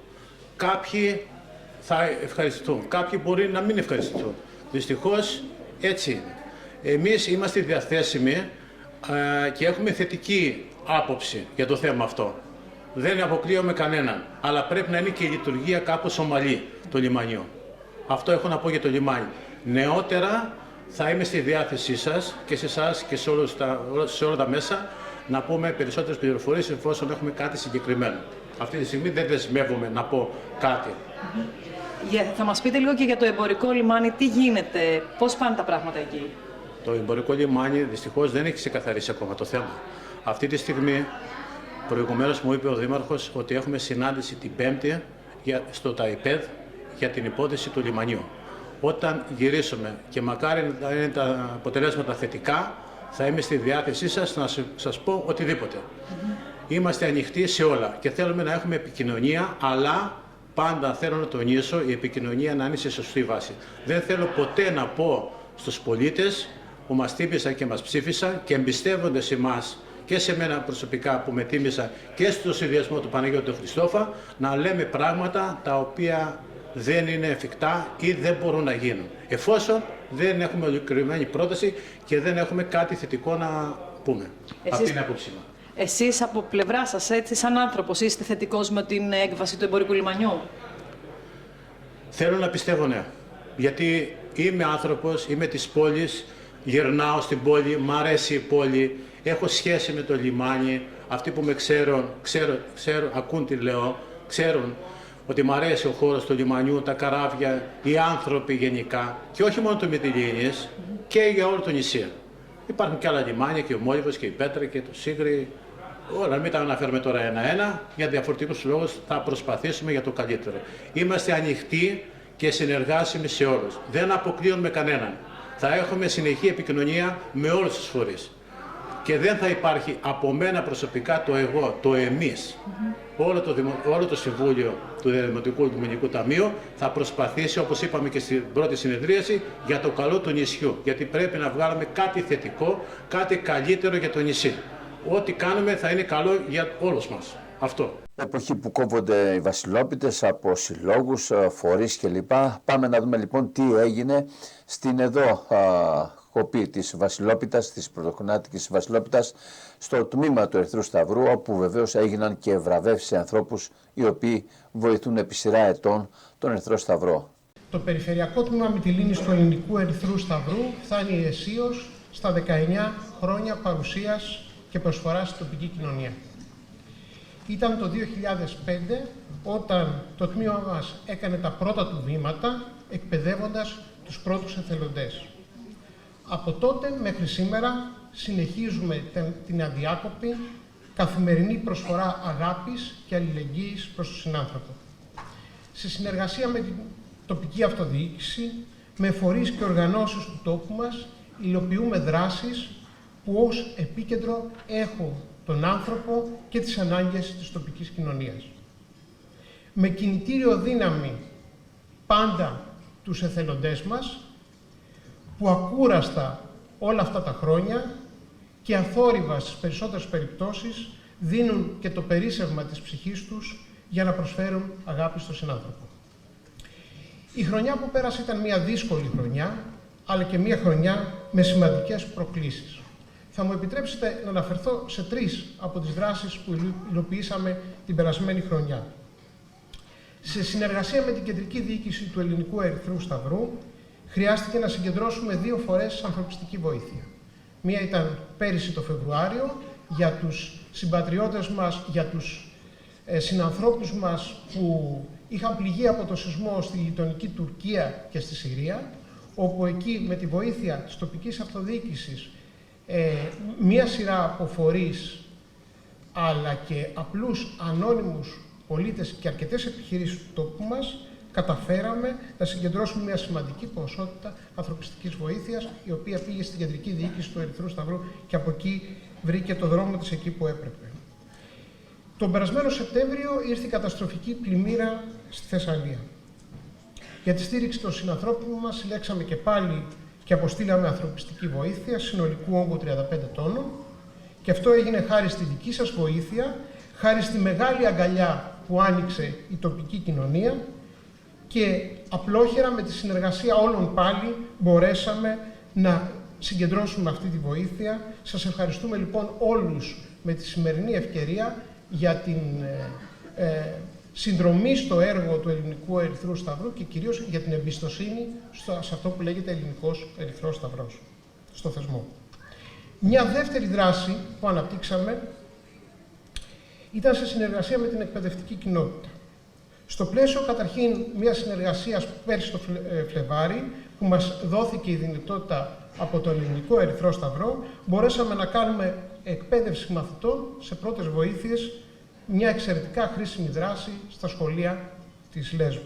Κάποιοι θα ευχαριστηθούν, κάποιοι μπορεί να μην ευχαριστηθούν. Δυστυχώς έτσι είναι. Εμείς είμαστε διαθέσιμοι και έχουμε θετική άποψη για το θέμα αυτό. Δεν αποκλείουμε κανέναν, αλλά πρέπει να είναι και η λειτουργία κάπως ομαλή του λιμανιού. Αυτό έχω να πω για το λιμάνι. Νεότερα θα είμαι στη διάθεσή σας και σε εσάς και σε όλα τα μέσα να πούμε περισσότερες πληροφορίες εφόσον έχουμε κάτι συγκεκριμένο. Αυτή τη στιγμή δεν δεσμεύομαι να πω κάτι. Θα μας πείτε λίγο και για το εμπορικό λιμάνι, τι γίνεται, πώς πάνε τα πράγματα εκεί. Το εμπορικό λιμάνι δυστυχώς δεν έχει ξεκαθαρίσει ακόμα το θέμα. Αυτή τη στιγμή, προηγουμένως μου είπε ο Δήμαρχος ότι έχουμε συνάντηση την Πέμπτη στο ΤΑΙΠΕΔ για την υπόθεση του λιμανιού. Όταν γυρίσουμε και μακάρι να είναι τα αποτελέσματα θετικά, θα είμαι στη διάθεσή σας να σας πω οτιδήποτε. Είμαστε ανοιχτοί σε όλα και θέλουμε να έχουμε επικοινωνία, αλλά πάντα θέλω να τονίσω η επικοινωνία να είναι σε σωστή βάση. Δεν θέλω ποτέ να πω στους πολίτες που μας τίμησαν και μας ψήφισαν και εμπιστεύονται σε εμάς και σε μένα προσωπικά που με τίμησα και στο συνδυασμό του Παναγιώτη Χριστόφα να λέμε πράγματα τα οποία δεν είναι εφικτά ή δεν μπορούν να γίνουν. Εφόσον δεν έχουμε ολοκληρωμένη πρόταση και δεν έχουμε κάτι θετικό να πούμε. Αυτή είναι η άποψή μου. Εσείς από πλευρά σας, έτσι, σαν άνθρωπος, είστε θετικός με την έκβαση του εμπορικού λιμανιού? Θέλω να πιστεύω ναι. Γιατί είμαι άνθρωπος, είμαι της πόλης, γυρνάω στην πόλη, μ' αρέσει η πόλη, έχω σχέση με το λιμάνι. Αυτοί που με ξέρουν, ακούν τι λέω, ξέρουν ότι μ' αρέσει ο χώρος του λιμανιού, τα καράβια, οι άνθρωποι γενικά. Και όχι μόνο το Μυτιλήνης, και για όλο το νησί. Υπάρχουν και άλλα λιμάνια, και ο Μόλιβος και η Πέτρα και το Σύγκρι. Όλα, μην τα αναφέρουμε τώρα ένα-ένα, για διαφορετικούς λόγους θα προσπαθήσουμε για το καλύτερο. Είμαστε ανοιχτοί και συνεργάσιμοι σε όλους. Δεν αποκλείουμε κανέναν. Θα έχουμε συνεχή επικοινωνία με όλους τους φορείς. Και δεν θα υπάρχει από μένα προσωπικά το εγώ, το εμείς. Όλο το Συμβούλιο του Δημοτικού Λιμενικού Ταμείου θα προσπαθήσει, όπως είπαμε και στην πρώτη συνεδρίαση, για το καλό του νησιού. Γιατί πρέπει να βγάλουμε κάτι θετικό, κάτι καλύτερο για το νησί. Ό,τι κάνουμε θα είναι καλό για όλους μας. Αυτό. Εποχή που κόβονται οι βασιλόπιτες από συλλόγους, φορείς κλπ. Πάμε να δούμε λοιπόν τι έγινε στην εδώ κοπή της βασιλόπιτας, της πρωτοχρονιάτικης βασιλόπιτας, στο τμήμα του Ερυθρού Σταυρού, όπου βεβαίως έγιναν και βραβεύσεις σε ανθρώπους οι οποίοι βοηθούν επί σειρά ετών τον Ερυθρό Σταυρό. Το Περιφερειακό Τμήμα Μυτιλήνης του Ελληνικού Ερυθρού Σταυρού φτάνει αισίως στα 19 χρόνια παρουσίας και προσφοράς στην τοπική κοινωνία. Ήταν το 2005 όταν το τμήμα μας έκανε τα πρώτα του βήματα, εκπαιδεύοντας τους πρώτους εθελοντές. Από τότε μέχρι σήμερα συνεχίζουμε την αδιάκοπη καθημερινή προσφορά αγάπης και αλληλεγγύης προς τον συνάνθρωπο. Σε συνεργασία με την τοπική αυτοδιοίκηση, με φορείς και οργανώσεις του τόπου μας, υλοποιούμε δράσεις που ως επίκεντρο έχουν τον άνθρωπο και τις ανάγκες της τοπικής κοινωνίας. Με κινητήριο δύναμη πάντα τους εθελοντές μας, που ακούραστα όλα αυτά τα χρόνια και αθόρυβα στις περισσότερες περιπτώσεις δίνουν και το περίσσευμα της ψυχής τους για να προσφέρουν αγάπη στον συνάνθρωπο. Η χρονιά που πέρασε ήταν μια δύσκολη χρονιά, αλλά και μια χρονιά με σημαντικές προκλήσεις. Θα μου επιτρέψετε να αναφερθώ σε 3 από τις δράσεις που υλοποιήσαμε την περασμένη χρονιά. Σε συνεργασία με την Κεντρική Διοίκηση του Ελληνικού Ερυθρού Σταυρού, χρειάστηκε να συγκεντρώσουμε 2 φορές ανθρωπιστική βοήθεια. Μία ήταν πέρυσι το Φεβρουάριο για τους συμπατριώτες μας, για τους συνανθρώπους μας που είχαν πληγεί από το σεισμό στη γειτονική Τουρκία και στη Συρία, όπου εκεί με τη βοήθεια της τοπικής αυτοδιοίκησης μία σειρά από φορείς, αλλά και απλούς ανώνυμους πολίτες και αρκετές επιχειρήσεις του τόπου μας, καταφέραμε να συγκεντρώσουμε μια σημαντική ποσότητα ανθρωπιστικής βοήθειας, η οποία πήγε στην Κεντρική Διοίκηση του Ερυθρού Σταυρού και από εκεί βρήκε το δρόμο της εκεί που έπρεπε. Τον περασμένο Σεπτέμβριο ήρθε η καταστροφική πλημμύρα στη Θεσσαλία. Για τη στήριξη των συνανθρώπων μας συλλέξαμε και πάλι και αποστήλαμε ανθρωπιστική βοήθεια συνολικού όγκου 35 τόνων, και αυτό έγινε χάρη στη δική σας βοήθεια, χάρη στη μεγάλη αγκαλιά που άνοιξε η τοπική κοινωνία, και απλόχερα με τη συνεργασία όλων πάλι μπορέσαμε να συγκεντρώσουμε αυτή τη βοήθεια. Σας ευχαριστούμε λοιπόν όλους με τη σημερινή ευκαιρία για την συνδρομή στο έργο του Ελληνικού Ερυθρού Σταυρού και κυρίως για την εμπιστοσύνη σε αυτό που λέγεται Ελληνικός Ερυθρός Σταυρός, στο θεσμό. Μια δεύτερη δράση που αναπτύξαμε ήταν σε συνεργασία με την εκπαιδευτική κοινότητα. Στο πλαίσιο καταρχήν μια συνεργασίας πέρσι το Φλεβάρι, που μας δόθηκε η δυνατότητα από τον Ελληνικό Ερυθρό Σταυρό, μπορέσαμε να κάνουμε εκπαίδευση μαθητών σε πρώτες βοήθειες, μια εξαιρετικά χρήσιμη δράση στα σχολεία της Λέσβου.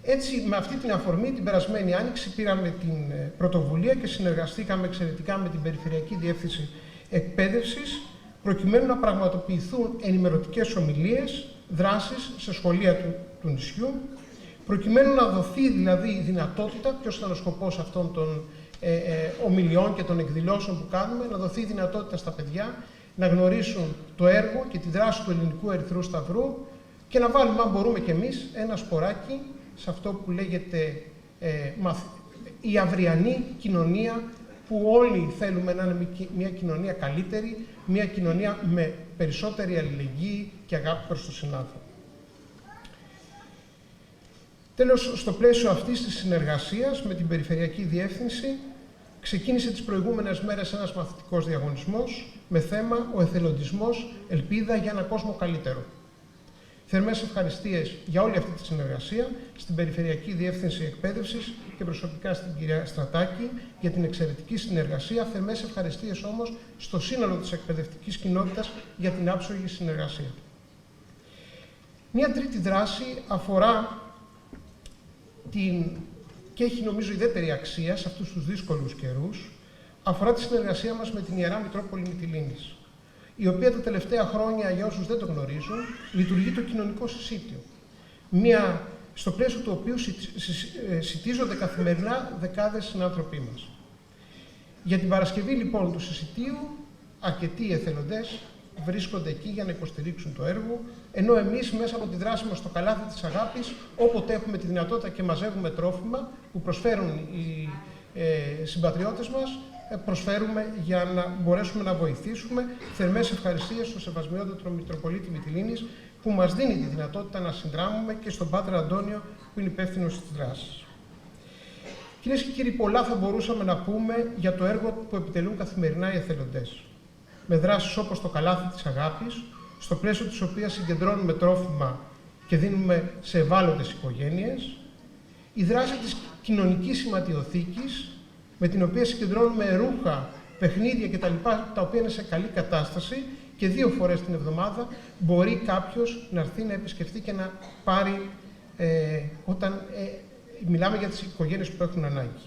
Έτσι, με αυτή την αφορμή, την περασμένη Άνοιξη πήραμε την πρωτοβουλία και συνεργαστήκαμε εξαιρετικά με την Περιφερειακή Διεύθυνση Εκπαίδευσης, προκειμένου να πραγματοποιηθούν ενημερωτικές ομιλίες, δράσεις σε σχολεία του νησιού, προκειμένου να δοθεί δηλαδή η δυνατότητα, ποιος ήταν ο σκοπός αυτών των ομιλιών και των εκδηλώσεων που κάνουμε, να δοθεί η δυνατότητα στα παιδιά να γνωρίσουν το έργο και τη δράση του Ελληνικού Ερυθρού Σταυρού και να βάλουμε, αν μπορούμε κι εμείς, ένα σποράκι σε αυτό που λέγεται η αυριανή κοινωνία, που όλοι θέλουμε να είναι μια κοινωνία καλύτερη, μια κοινωνία με περισσότερη αλληλεγγύη και αγάπη προς τον συνάνθρωπο. Τέλος, στο πλαίσιο αυτής της συνεργασίας με την Περιφερειακή Διεύθυνση, ξεκίνησε τις προηγούμενες μέρες ένας μαθητικός διαγωνισμός με θέμα «Ο εθελοντισμός, ελπίδα για ένα κόσμο καλύτερο». Θερμές ευχαριστίες για όλη αυτή τη συνεργασία στην Περιφερειακή Διεύθυνση Εκπαίδευσης και προσωπικά στην κυρία Στρατάκη για την εξαιρετική συνεργασία. Θερμές ευχαριστίες όμως στο σύνολο της εκπαιδευτικής κοινότητας για την άψογη συνεργασία. Μια τρίτη δράση αφορά και έχει νομίζω ιδιαίτερη αξία σε αυτούς τους δύσκολους καιρούς, αφορά τη συνεργασία μας με την Ιερά Μητρόπολη Μυτιλήνης, η οποία τα τελευταία χρόνια, για όσους δεν το γνωρίζουν, λειτουργεί το κοινωνικό συσίτιο. Στο πλαίσιο του οποίου σιτίζονται καθημερινά δεκάδες συνάνθρωποι μας. Για την Παρασκευή λοιπόν του συσιτίου, αρκετοί εθελοντές βρίσκονται εκεί για να υποστηρίξουν το έργο, ενώ εμείς μέσα από τη δράση μας στο καλάθι της αγάπης, όποτε έχουμε τη δυνατότητα και μαζεύουμε τρόφιμα που προσφέρουν οι συμπατριώτες μας, προσφέρουμε για να μπορέσουμε να βοηθήσουμε. Θερμές ευχαριστίες στο Σεβασμιότατο Μητροπολίτη Μυτιλήνης που μας δίνει τη δυνατότητα να συνδράμουμε και στον Πάτερ Αντώνιο που είναι υπεύθυνος της δράσης. Κυρίες και κύριοι, πολλά θα μπορούσαμε να πούμε για το έργο που επιτελούν καθημερινά οι εθελοντές. Με δράσεις όπως το καλάθι της αγάπης, στο πλαίσιο της οποίας συγκεντρώνουμε τρόφιμα και δίνουμε σε ευάλωτες οικογένειες, η δράση της κοινωνικής σηματιοθήκης, με την οποία συγκεντρώνουμε ρούχα, παιχνίδια κτλ. Τα οποία είναι σε καλή κατάσταση και 2 φορές την εβδομάδα μπορεί κάποιος να έρθει να επισκεφτεί και να πάρει όταν μιλάμε για τις οικογένειες που έχουν ανάγκη.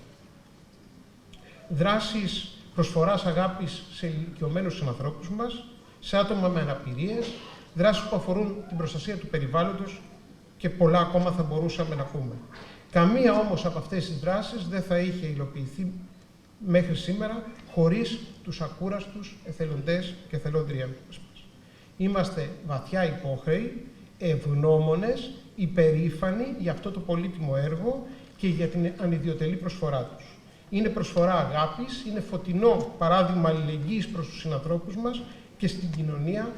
Δράσεις προσφοράς αγάπης σε ηλικιωμένους ανθρώπους μας, σε άτομα με αναπηρίες, δράσεις που αφορούν την προστασία του περιβάλλοντος και πολλά ακόμα θα μπορούσαμε να πούμε. Καμία όμως από αυτές τις δράσεις δεν θα είχε υλοποιηθεί μέχρι σήμερα χωρίς τους ακούραστους εθελοντές και εθελόντριές μας. Είμαστε βαθιά υπόχρεοι, ευγνώμονες υπερήφανοι για αυτό το πολύτιμο έργο και για την ανιδιοτελή προσφορά τους. Είναι προσφορά αγάπης, είναι φωτεινό παράδειγμα αλληλεγγύης προς τους συνανθρώπους μας και στην κοινωνία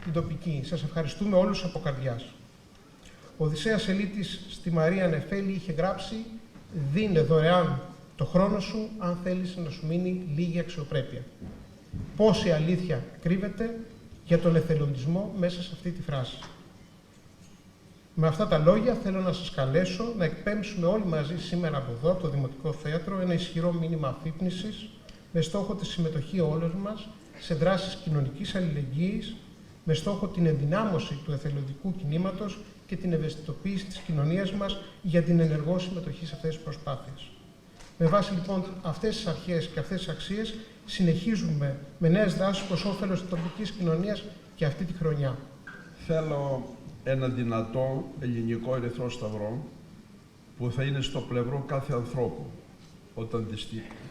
την τοπική. Σας ευχαριστούμε όλους από καρδιάς. Ο Οδυσσέας Ελίτης στη Μαρία Νεφέλη είχε γράψει «Δίνε δωρεάν το χρόνο σου αν θέλεις να σου μείνει λίγη αξιοπρέπεια». Πόση αλήθεια κρύβεται για τον εθελοντισμό μέσα σε αυτή τη φράση. Με αυτά τα λόγια θέλω να σας καλέσω να εκπέμψουμε όλοι μαζί σήμερα από εδώ, από το Δημοτικό Θέατρο, ένα ισχυρό μήνυμα αφύπνισης με στόχο τη συμμετοχή όλων μας σε δράσεις κοινωνικής αλληλεγγύης, με στόχο την ενδυνάμωση του εθελοντικού κινήματος και την ευαισθητοποίηση της κοινωνίας μας για την ενεργό συμμετοχή σε αυτές τις προσπάθειες. Με βάση λοιπόν αυτές τις αρχές και αυτές τις αξίες, συνεχίζουμε με νέες δράσεις προς όφελος της τοπικής κοινωνίας και αυτή τη χρονιά. Θέλω ένα δυνατό ελληνικό Ερυθρό Σταυρό που θα είναι στο πλευρό κάθε ανθρώπου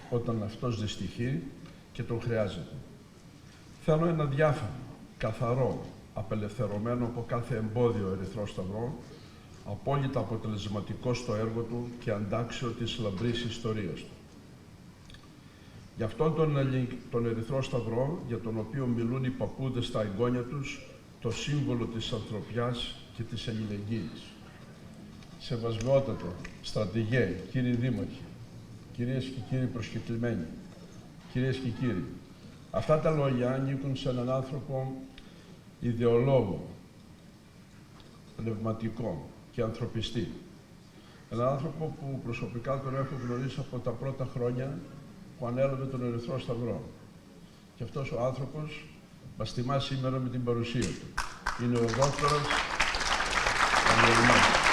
όταν αυτός δυστυχεί και τον χρειάζεται. Θέλω ένα διάφανο, καθαρό, απελευθερωμένο από κάθε εμπόδιο Ερυθρό Σταυρό, απόλυτα αποτελεσματικό στο έργο του και αντάξιο της λαμπρής ιστορίας του. Γι' αυτόν τον Ερυθρό Σταυρό, για τον οποίο μιλούν οι παππούδες στα εγγόνια τους, το σύμβολο της ανθρωπιάς και της αλληλεγγύης. Σεβασμιότατο, στρατηγέ, κύριοι δήμαρχοι, κυρίες και κύριοι προσκεκλημένοι, κυρίες και κύριοι, αυτά τα λόγια ανήκουν σε έναν άνθρωπο ιδεολόγο, πνευματικό και ανθρωπιστή. Έναν άνθρωπο που προσωπικά τον έχω γνωρίσει από τα πρώτα χρόνια που ανέλαβε τον Ερυθρό Σταυρό. Και αυτός ο άνθρωπος μας τιμά σήμερα με την παρουσία του. Είναι ο δόκτωρας Ανδρεουμάκης.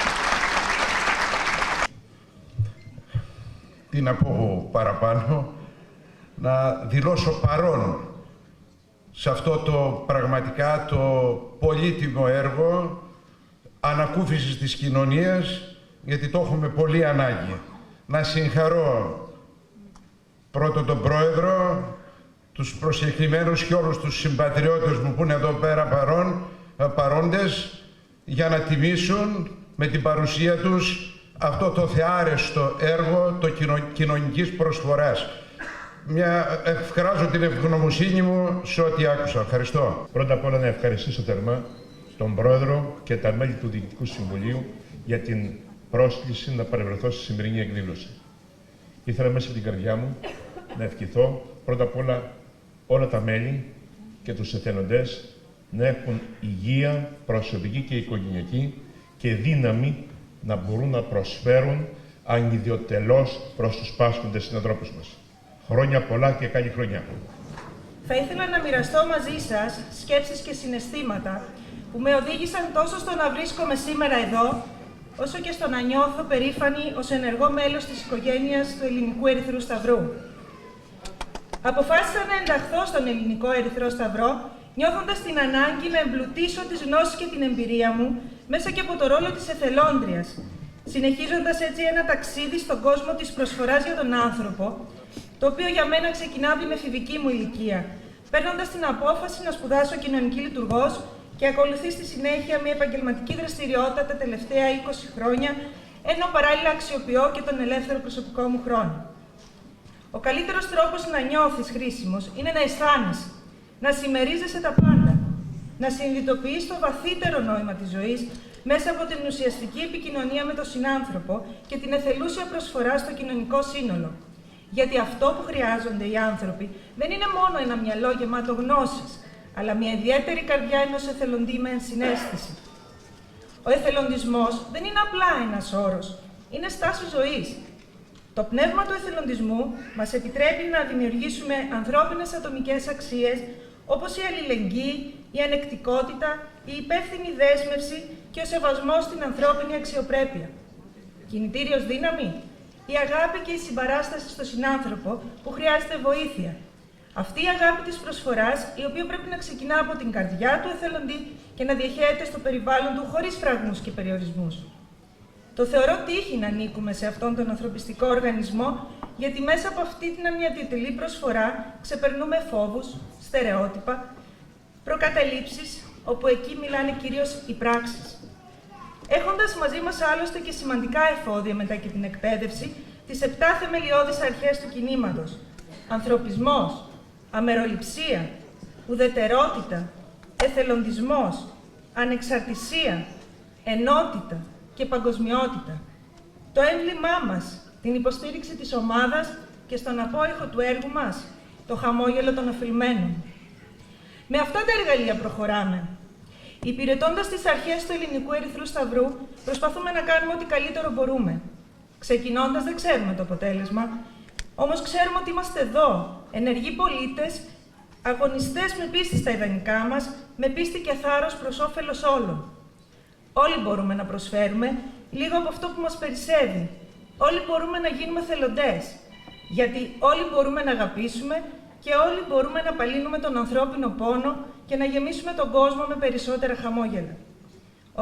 Τι να πω παραπάνω, να δηλώσω παρόν σε αυτό το πραγματικά το πολύτιμο έργο ανακούφισης της κοινωνίας, γιατί το έχουμε πολύ ανάγκη. Να συγχαρώ πρώτον τον Πρόεδρο, τους προσκεκλημένους και όλους τους συμπατριώτες μου που είναι εδώ πέρα παρόντες, για να τιμήσουν με την παρουσία τους αυτό το θεάρεστο έργο το κοινωνικής προσφοράς. Εκφράζω την ευγνωμοσύνη μου σε ό,τι άκουσα. Ευχαριστώ. Πρώτα απ' όλα να ευχαριστήσω θερμά τον Πρόεδρο και τα μέλη του Διοικητικού Συμβουλίου για την πρόσκληση να παρευρεθώ στη σημερινή εκδήλωση. Ήθελα μέσα από την καρδιά μου να ευχηθώ πρώτα απ' όλα τα μέλη και τους εθελοντές να έχουν υγεία προσωπική και οικογενειακή και δύναμη να μπορούν να προσφέρουν ανιδιοτελώς προς τους πάσχοντες συνανθρώπους μας. Χρόνια πολλά και καλή χρονιά. Θα ήθελα να μοιραστώ μαζί σας σκέψεις και συναισθήματα που με οδήγησαν τόσο στο να βρίσκομαι σήμερα εδώ, όσο και στο να νιώθω περήφανη ως ενεργό μέλος της οικογένειας του Ελληνικού Ερυθρού Σταυρού. Αποφάσισα να ενταχθώ στον Ελληνικό Ερυθρό Σταυρό, νιώθοντας την ανάγκη να εμπλουτίσω τις γνώσεις και την εμπειρία μου μέσα και από το ρόλο της εθελόντριας, συνεχίζοντας έτσι ένα ταξίδι στον κόσμο της προσφοράς για τον άνθρωπο, το οποίο για μένα ξεκινά από την εφηβική μου ηλικία, παίρνοντας την απόφαση να σπουδάσω κοινωνική λειτουργός και ακολουθεί στη συνέχεια μια επαγγελματική δραστηριότητα τα τελευταία 20 χρόνια, ενώ παράλληλα αξιοποιώ και τον ελεύθερο προσωπικό μου χρόνο. Ο καλύτερος τρόπος να νιώθεις χρήσιμος είναι να αισθάνεσαι, να συμμερίζεσαι τα πάντα, να συνειδητοποιείς το βαθύτερο νόημα της ζωής μέσα από την ουσιαστική επικοινωνία με τον συνάνθρωπο και την εθελούσια προσφορά στο κοινωνικό σύνολο. Γιατί αυτό που χρειάζονται οι άνθρωποι δεν είναι μόνο ένα μυαλό γεμάτο γνώσης, αλλά μια ιδιαίτερη καρδιά ενός εθελοντή με ενσυναίσθηση. Ο εθελοντισμός δεν είναι απλά ένας όρος, είναι στάση ζωής. Το πνεύμα του εθελοντισμού μας επιτρέπει να δημιουργήσουμε ανθρώπινες ατομικές αξίες, όπως η αλληλεγγύη, η ανεκτικότητα, η υπεύθυνη δέσμευση και ο σεβασμός στην ανθρώπινη αξιοπρέπεια. Κινητήριος δύναμη, η αγάπη και η συμπαράσταση στον συνάνθρωπο που χρειάζεται βοήθεια. Αυτή η αγάπη της προσφοράς, η οποία πρέπει να ξεκινά από την καρδιά του εθελοντή και να διαχέεται στο περιβάλλον του χωρίς φραγμούς και περιορισμούς. Το θεωρώ τύχη να ανήκουμε σε αυτόν τον ανθρωπιστικό οργανισμό, γιατί μέσα από αυτή την ανιδιοτελή προσφορά ξεπερνούμε φόβους, στερεότυπα, προκαταλήψεις, όπου εκεί μιλάνε κυρίως οι πράξεις. έχοντας μαζί μας άλλωστε και σημαντικά εφόδια μετά και την εκπαίδευση, τις 7 θεμελιώδεις αρχές του κινήματος. Ανθρωπισμός, αμεροληψία, ουδετερότητα, εθελοντισμός, ανεξαρτησία, ενότητα και παγκοσμιότητα. Το έμβλημά μας, την υποστήριξη της ομάδας και στον απόϊχο του έργου μας, το χαμόγελο των οφειλμένων. Με αυτά τα εργαλεία προχωράμε. Υπηρετώντας τις αρχές του Ελληνικού Ερυθρού Σταυρού, προσπαθούμε να κάνουμε ό,τι καλύτερο μπορούμε. Ξεκινώντας δεν ξέρουμε το αποτέλεσμα, όμως ξέρουμε ότι είμαστε εδώ, ενεργοί πολίτες, αγωνιστές με πίστη στα ιδανικά μας, με πίστη και θάρρος προς όφελος όλων. Όλοι μπορούμε να προσφέρουμε λίγο από αυτό που μας περισσεύει. Όλοι μπορούμε να γίνουμε θελοντές, γιατί όλοι μπορούμε να αγαπήσουμε και όλοι μπορούμε να απαλύνουμε τον ανθρώπινο πόνο και να γεμίσουμε τον κόσμο με περισσότερα χαμόγελα.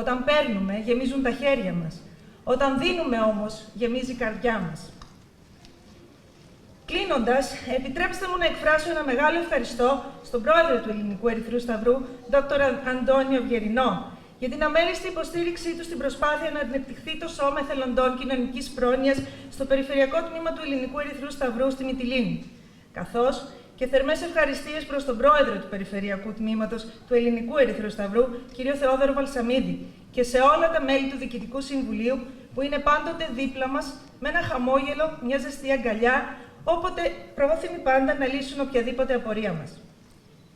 Όταν παίρνουμε, γεμίζουν τα χέρια μας. Όταν δίνουμε όμως, γεμίζει η καρδιά μας. Κλείνοντας, επιτρέψτε μου να εκφράσω ένα μεγάλο ευχαριστώ στον πρόεδρο του Ελληνικού Ερυθρού Σταυρού, Δ. Αντώνιο Βιερινό, για την αμέριστη υποστήριξή του στην προσπάθεια να ανεπτυχθεί το Σώμα Εθελοντών Κοινωνικής Πρόνοιας στο Περιφερειακό Τμήμα του Ελληνικού Ερυθρού Σταυρού στη Μυτιλήνη. Καθώς και θερμές ευχαριστίες προς τον πρόεδρο του Περιφερειακού Τμήματος του Ελληνικού Ερυθρού Σταυρού, κ. Θεόδωρο Βαλσαμίδη, και σε όλα τα μέλη του Διοικητικού Συμβουλίου που είναι πάντοτε δίπλα μας με ένα χαμόγελο, μια ζεστή αγκαλιά, όποτε πρόθυμοι πάντα να λύσουν οποιαδήποτε απορία μας.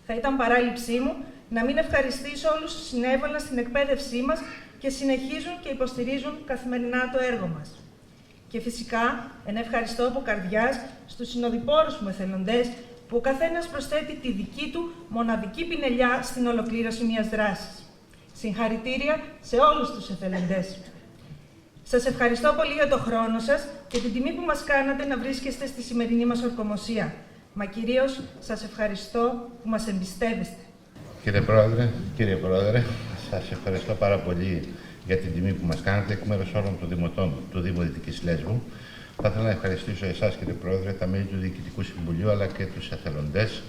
Θα ήταν παράληψή μου να μην ευχαριστήσω όλους όσους συνέβαλαν στην εκπαίδευσή μας και συνεχίζουν και υποστηρίζουν καθημερινά το έργο μας. Και φυσικά, ένα ευχαριστώ από καρδιάς στους συνοδοιπόρους μου εθελοντές, που ο καθένας προσθέτει τη δική του μοναδική πινελιά στην ολοκλήρωση μιας δράσης. Συγχαρητήρια σε όλους τους εθελοντές. Σας ευχαριστώ πολύ για το χρόνο σας και την τιμή που μας κάνατε να βρίσκεστε στη σημερινή μας ορκομοσία. Μα κυρίως σας ευχαριστώ που μας εμπιστεύεστε. Κύριε Πρόεδρε, σας ευχαριστώ πάρα πολύ για την τιμή που μας κάνετε εκ μέρους όλων των δημοτών του Δήμου Δυτικής Λέσβου. Θα ήθελα να ευχαριστήσω εσάς, κύριε Πρόεδρε, τα μέλη του Διοικητικού Συμβουλίου αλλά και τους εθελοντές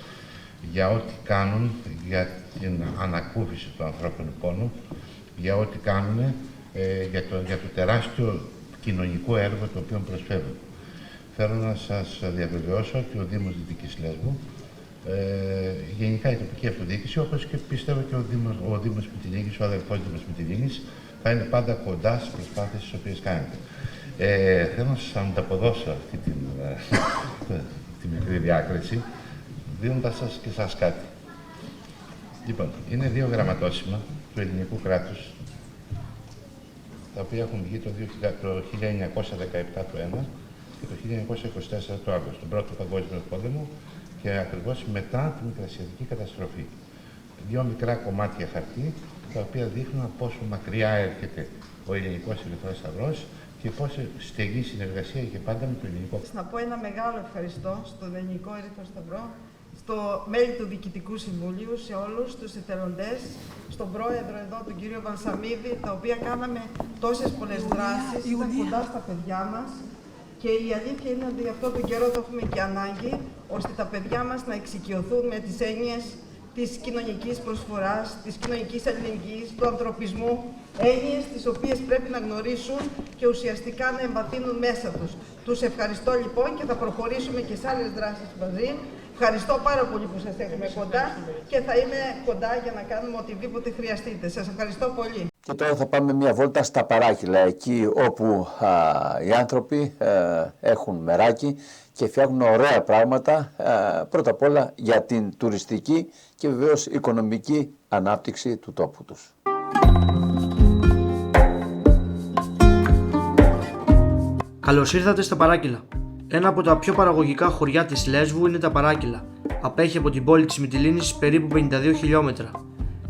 για ό,τι κάνουν για την ανακούφιση του ανθρώπινου πόνου, για ό,τι κάνουν για το τεράστιο κοινωνικό έργο το οποίο προσφέρουν. Θέλω να σας διαβεβαιώσω ότι ο Δήμος Δυτικής Λέσβου, γενικά η τοπική αυτοδιοίκηση, όπως και πιστεύω και ο Δήμος Μυτιλήνης, ο αδελφός Δήμος Μυτιλήνης, θα είναι πάντα κοντά στις προσπάθειες τις οποίες κάνετε. Θέλω να σας ανταποδώσω αυτή τη μικρή διάκριση, δίνοντας σας και σας κάτι. Λοιπόν, είναι 2 γραμματόσημα του ελληνικού κράτους, τα οποία έχουν βγει το 1917 το ένα και το 1924 το άλλο, στον Πρώτο Παγκόσμιο Πόλεμο και ακριβώς μετά τη Μικρασιατική καταστροφή. 2 μικρά κομμάτια χαρτί, τα οποία δείχνουν πόσο μακριά έρχεται ο Ελληνικός Ερυθρός Σταυρός και πόσο στενή συνεργασία είχε πάντα με το ελληνικό. Να πω ένα μεγάλο ευχαριστώ στον Ελληνικό Ερυθρό Σταυρό, στο μέλη του Διοικητικού Συμβουλίου, σε όλους τους εθελοντές, στον πρόεδρο εδώ, τον κύριο Βαλσαμίδη, τα οποία κάναμε τόσες πολλές δράσεις, ήταν κοντά στα παιδιά μας και η αλήθεια είναι ότι αυτό τον καιρό το έχουμε και ανάγκη, ώστε τα παιδιά μας να εξοικειωθούν με τις έννοιες της κοινωνικής προσφοράς, της κοινωνικής αλληλεγγύης, του ανθρωπισμού, έννοιες τις οποίες πρέπει να γνωρίσουν και ουσιαστικά να εμβαθύνουν μέσα τους. Τους ευχαριστώ λοιπόν και θα προχωρήσουμε και σε άλλες δράσεις μαζί. Ευχαριστώ πάρα πολύ που σας έχουμε κοντά και θα είμαι κοντά για να κάνουμε οτιδήποτε χρειαστείτε. Σας ευχαριστώ πολύ. Και τώρα θα πάμε μια βόλτα στα παράκυλα, εκεί όπου οι άνθρωποι έχουν μεράκι και φτιάχνουν ωραία πράγματα, πρώτα απ' όλα για την τουριστική και βεβαίως οικονομική ανάπτυξη του τόπου τους. Καλώς ήρθατε στα Παράκυλα. Ένα από τα πιο παραγωγικά χωριά της Λέσβου είναι τα Παράκυλα. Απέχει από την πόλη της Μυτιλήνης περίπου 52 χιλιόμετρα.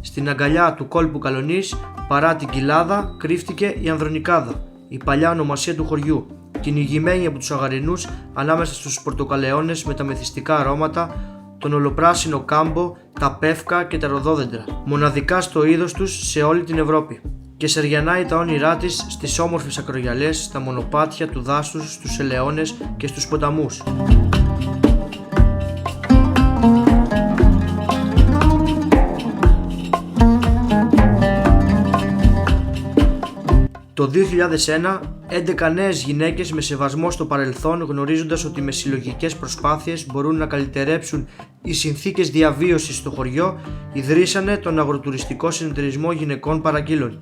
Στην αγκαλιά του κόλπου Καλονής, παρά την Κοιλάδα, κρύφτηκε η Ανδρονικάδα, η παλιά ονομασία του χωριού, κυνηγημένη από τους Αγαρινούς ανάμεσα στους πορτοκαλαιώνες με τα μεθυστικά αρώματα, τον ολοπράσινο κάμπο, τα πεύκα και τα ροδόδεντρα, μοναδικά στο είδος τους σε όλη την Ευρώπη. Και σεριανάει τα όνειρά της στις όμορφες ακρογιαλιές, στα μονοπάτια του δάσους, στους ελαιώνες και στους ποταμούς. Το 2001, 11 νέες γυναίκες με σεβασμό στο παρελθόν, γνωρίζοντας ότι με συλλογικές προσπάθειες μπορούν να καλυτερέψουν οι συνθήκες διαβίωσης στο χωριό, ιδρύσανε τον Αγροτουριστικό Συνεταιρισμό Γυναικών Παρακύλων.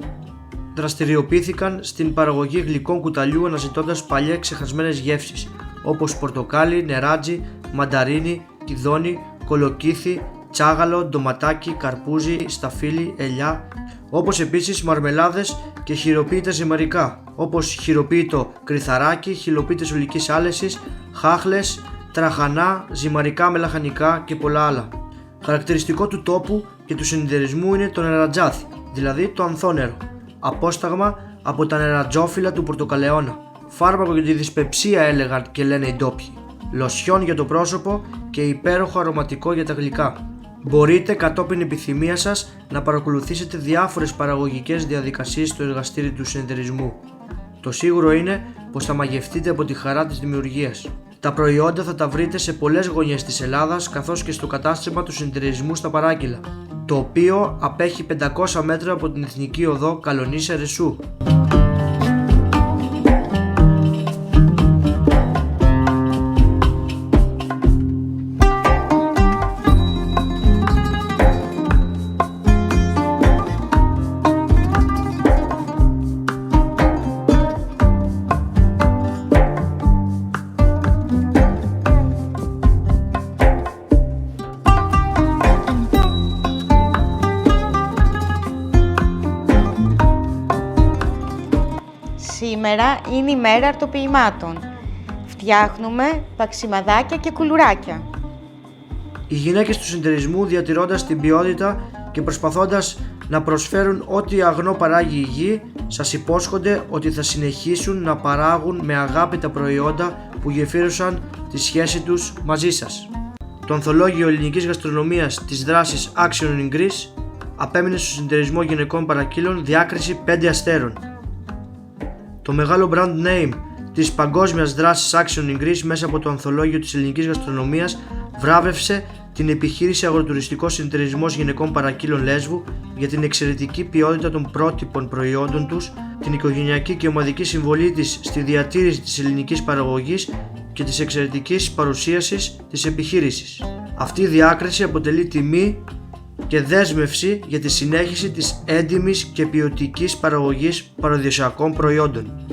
Δραστηριοποιήθηκαν στην παραγωγή γλυκών κουταλιού αναζητώντας παλιές ξεχασμένες γεύσεις, όπως πορτοκάλι, νεράτζι, μανταρίνι, κιδόνι, κολοκύθι, τσάγαλο, ντοματάκι, καρπούζι, σταφύλι, ελιά, όπως επίσης μαρμελάδες και χειροποίητα ζυμαρικά, όπως χειροποίητο κρυθαράκι, χειροποίητες ολικής άλεσης, χάχλες, τραχανά, ζυμαρικά με λαχανικά και πολλά άλλα. Χαρακτηριστικό του τόπου και του συνεταιρισμού είναι το νερατζάθι, δηλαδή το ανθόνερο, απόσταγμα από τα νερατζόφυλλα του πορτοκαλαιώνα. Φάρμακο για τη δυσπεψία έλεγαν και λένε οι ντόπιοι. Λοσιόν για το πρόσωπο και υπέροχο αρωματικό για τα γλυκά. Μπορείτε κατόπιν επιθυμία σας να παρακολουθήσετε διάφορες παραγωγικές διαδικασίες στο εργαστήρι του συνεταιρισμού. Το σίγουρο είναι πως θα μαγευτείτε από τη χαρά της δημιουργίας. Τα προϊόντα θα τα βρείτε σε πολλές γωνιές της Ελλάδας, καθώς και στο κατάστημα του συνεταιρισμού στα Παράκυλα, το οποίο απέχει 500 μέτρα από την Εθνική Οδό Καλονίσια Ρεσού. Σήμερα είναι η μέρα αρτοποιημάτων. Φτιάχνουμε παξιμαδάκια και κουλουράκια. Οι γυναίκες του συνεταιρισμού, διατηρώντας την ποιότητα και προσπαθώντας να προσφέρουν ό,τι αγνό παράγει η γη, σας υπόσχονται ότι θα συνεχίσουν να παράγουν με αγάπη τα προϊόντα που γεφύρωσαν τη σχέση τους μαζί σας. Το ανθολόγιο ελληνικής γαστρονομίας της δράσης Action in Greece απέμεινε στο συνεταιρισμό γυναικών παρακύλων διάκριση 5 αστέρων. Το μεγάλο brand name της παγκόσμιας δράσης Action in Greece μέσα από το ανθολόγιο της ελληνικής γαστρονομίας βράβευσε την επιχείρηση Αγροτουριστικός Συνεταιρισμός Γυναικών Παρακύλων Λέσβου για την εξαιρετική ποιότητα των πρότυπων προϊόντων τους, την οικογενειακή και ομαδική συμβολή της στη διατήρηση της ελληνικής παραγωγής και της εξαιρετικής παρουσίασης της επιχείρησης. Αυτή η διάκριση αποτελεί τιμή και δέσμευση για τη συνέχιση της έντιμης και ποιοτικής παραγωγής παραδοσιακών προϊόντων.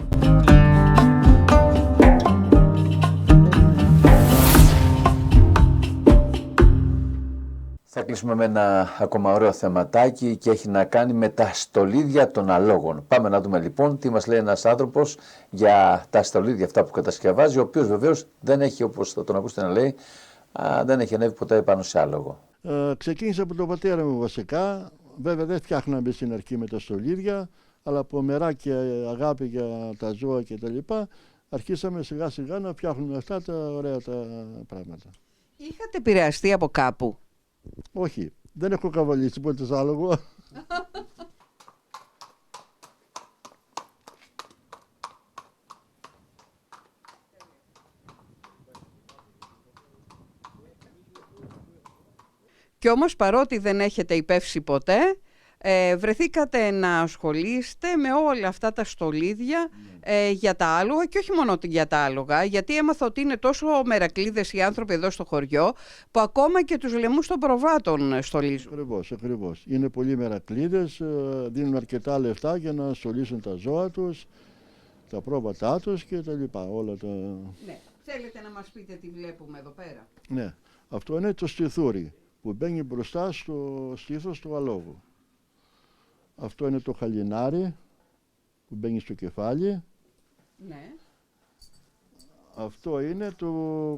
Θα κλείσουμε με ένα ακόμα ωραίο θεματάκι και έχει να κάνει με τα στολίδια των αλόγων. Πάμε να δούμε λοιπόν τι μας λέει ένας άνθρωπος για τα στολίδια αυτά που κατασκευάζει, ο οποίος βεβαίως δεν έχει, όπως θα τον ακούσετε να λέει, δεν έχει ανέβει ποτέ πάνω σε άλογο. Ξεκίνησα από τον πατέρα μου βασικά. Βέβαια δεν φτιάχναμε στην αρχή με τα στολίδια, αλλά από μερά και αγάπη για τα ζώα και τα λοιπά, αρχίσαμε σιγά σιγά να φτιάχνουμε αυτά τα ωραία τα πράγματα. Είχατε επηρεαστεί από κάπου? Όχι, δεν έχω καβαλήσει ποτέ σ' άλογο. Κι όμως παρότι δεν έχετε υπεύσει ποτέ, βρεθήκατε να ασχολείστε με όλα αυτά τα στολίδια για τα άλογα και όχι μόνο για τα άλογα, γιατί έμαθα ότι είναι τόσο μερακλείδες οι άνθρωποι εδώ στο χωριό που ακόμα και τους λαιμούς των προβάτων στολίζουν. Ακριβώς. Είναι πολλοί μερακλείδες, δίνουν αρκετά λεφτά για να στολίσουν τα ζώα τους, τα πρόβατά τους και τα λοιπά. Όλα τα... Ναι. Θέλετε να μας πείτε τι βλέπουμε εδώ πέρα? Ναι, αυτό είναι το στιθούρι που μπαίνει μπροστά στο στήθος του αλόγου. Αυτό είναι το χαλινάρι που μπαίνει στο κεφάλι. Ναι. Αυτό είναι το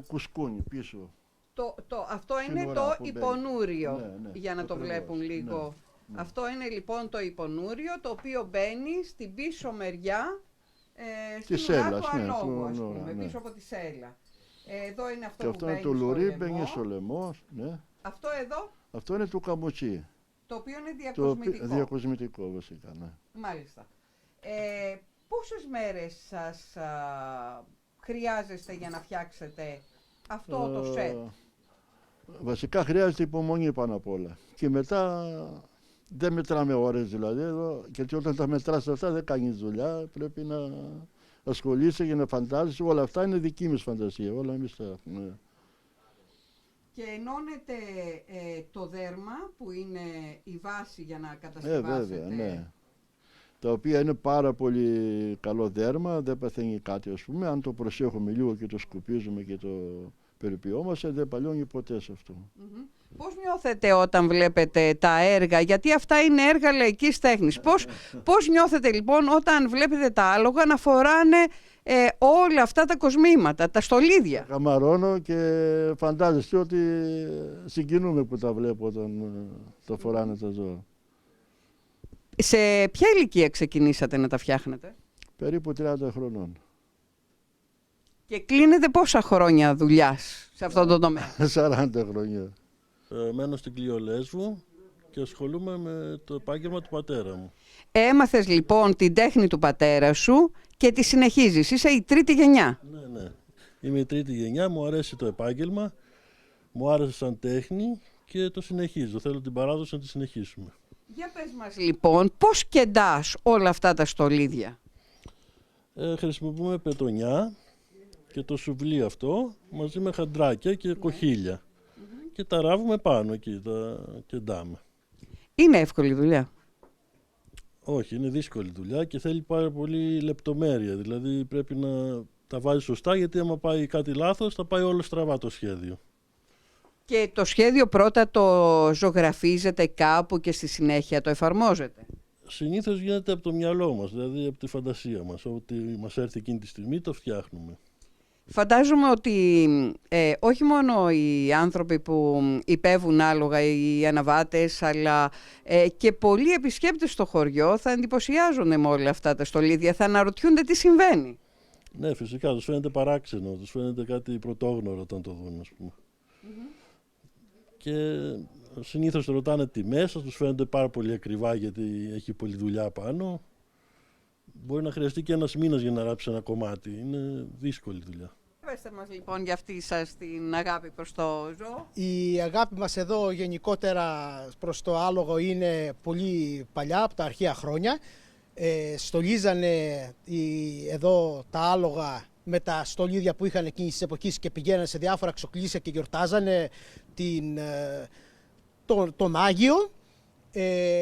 κουσκούνι πίσω. Αυτό είναι το υπονούριο, ναι, για να το βλέπουν λίγο. Ναι. Αυτό είναι λοιπόν το υπονούριο, το οποίο μπαίνει στην πίσω μεριά, στην ουρά του αλόγου, ας πούμε, πίσω από τη σέλα. Εδώ είναι αυτό που μπαίνει στο λαιμό. Αυτό είναι το λουρί, μπαίνει στο λαιμό. Ναι. Αυτό εδώ. Αυτό είναι το καμουτσί. Το οποίο είναι διακοσμητικό. Διακοσμητικό βασικά, ναι. Μάλιστα. Πόσες μέρες σας χρειάζεστε για να φτιάξετε αυτό το σετ? Βασικά χρειάζεται υπομονή πάνω απ' όλα. Και μετά Δεν μετράμε ώρες δηλαδή εδώ, γιατί όταν τα μετράς αυτά δεν κάνεις δουλειά, πρέπει να ασχολείσαι και να φαντάζεσαι. Όλα αυτά είναι δική μας φαντασία, όλα εμείς τα έχουμε. Και ενώνεται το δέρμα που είναι η βάση για να κατασκευάσετε. Βέβαια, ναι. Τα οποία είναι πάρα πολύ καλό δέρμα, δεν παθαίνει κάτι ας πούμε. Αν το προσέχουμε λίγο και το σκουπίζουμε και το περιποιόμαστε, δεν παλιώνει ποτέ σε αυτό. Πώς νιώθετε όταν βλέπετε τα έργα, γιατί αυτά είναι έργα λαϊκής τέχνης. Πώς νιώθετε λοιπόν όταν βλέπετε τα άλογα να φοράνε όλα αυτά τα κοσμήματα, τα στολίδια? Καμαρώνω και φαντάζεστε ότι συγκινούμε που τα βλέπω όταν τα φοράνε τα ζώα. Σε ποια ηλικία ξεκινήσατε να τα φτιάχνετε? Περίπου 30 χρονών. Και κλείνετε πόσα χρόνια δουλειάς σε αυτό το τομέα? 40 χρόνια. Μένω στην Κλείο Λέσβου και ασχολούμαι με το επάγγελμα του πατέρα μου. Έμαθες λοιπόν την τέχνη του πατέρα σου και τη συνεχίζεις. Είσαι η τρίτη γενιά. Ναι. Είμαι η τρίτη γενιά, μου αρέσει το επάγγελμα, μου άρεσε σαν τέχνη και το συνεχίζω. Θέλω την παράδοση να τη συνεχίσουμε. Για πες μας λοιπόν, πώς κεντάς όλα αυτά τα στολίδια? Χρησιμοποιούμε πετονιά και το σουβλί αυτό μαζί με χαντράκια και κοχύλια. Και τα ράβουμε πάνω εκεί, τα κεντάμε. Είναι εύκολη δουλειά? Όχι, είναι δύσκολη δουλειά και θέλει πάρα πολύ λεπτομέρεια. Δηλαδή πρέπει να τα βάζεις σωστά, γιατί άμα πάει κάτι λάθος θα πάει όλο στραβά το σχέδιο. Και το σχέδιο πρώτα το ζωγραφίζετε κάπου και στη συνέχεια το εφαρμόζετε? Συνήθως γίνεται από το μυαλό μας, δηλαδή από τη φαντασία μας. Ό,τι μας έρθει εκείνη τη στιγμή το φτιάχνουμε. Φαντάζομαι ότι όχι μόνο οι άνθρωποι που υπέβουν άλογα, οι αναβάτες, αλλά και πολλοί επισκέπτες στο χωριό θα εντυπωσιάζονται με όλα αυτά τα στολίδια, θα αναρωτιούνται τι συμβαίνει. Ναι, φυσικά, τους φαίνεται παράξενο, τους φαίνεται κάτι πρωτόγνωρο όταν το δουν, ας πούμε. Και συνήθως ρωτάνε τιμές, τους φαίνονται πάρα πολύ ακριβά γιατί έχει πολλή δουλειά πάνω. Μπορεί να χρειαστεί και ένας μήνας για να ράψει ένα κομμάτι. Είναι δύσκολη δουλειά. Πέστε μας λοιπόν για αυτή σας την αγάπη προς το ζώο. Η αγάπη μας εδώ γενικότερα προς το άλογο είναι πολύ παλιά, από τα αρχαία χρόνια. Στολίζανε τον τα άλογα με τα στολίδια που είχαν εκείνης της εποχής και πηγαίνανε σε διάφορα ξοκλήσια και γιορτάζανε τον Άγιο.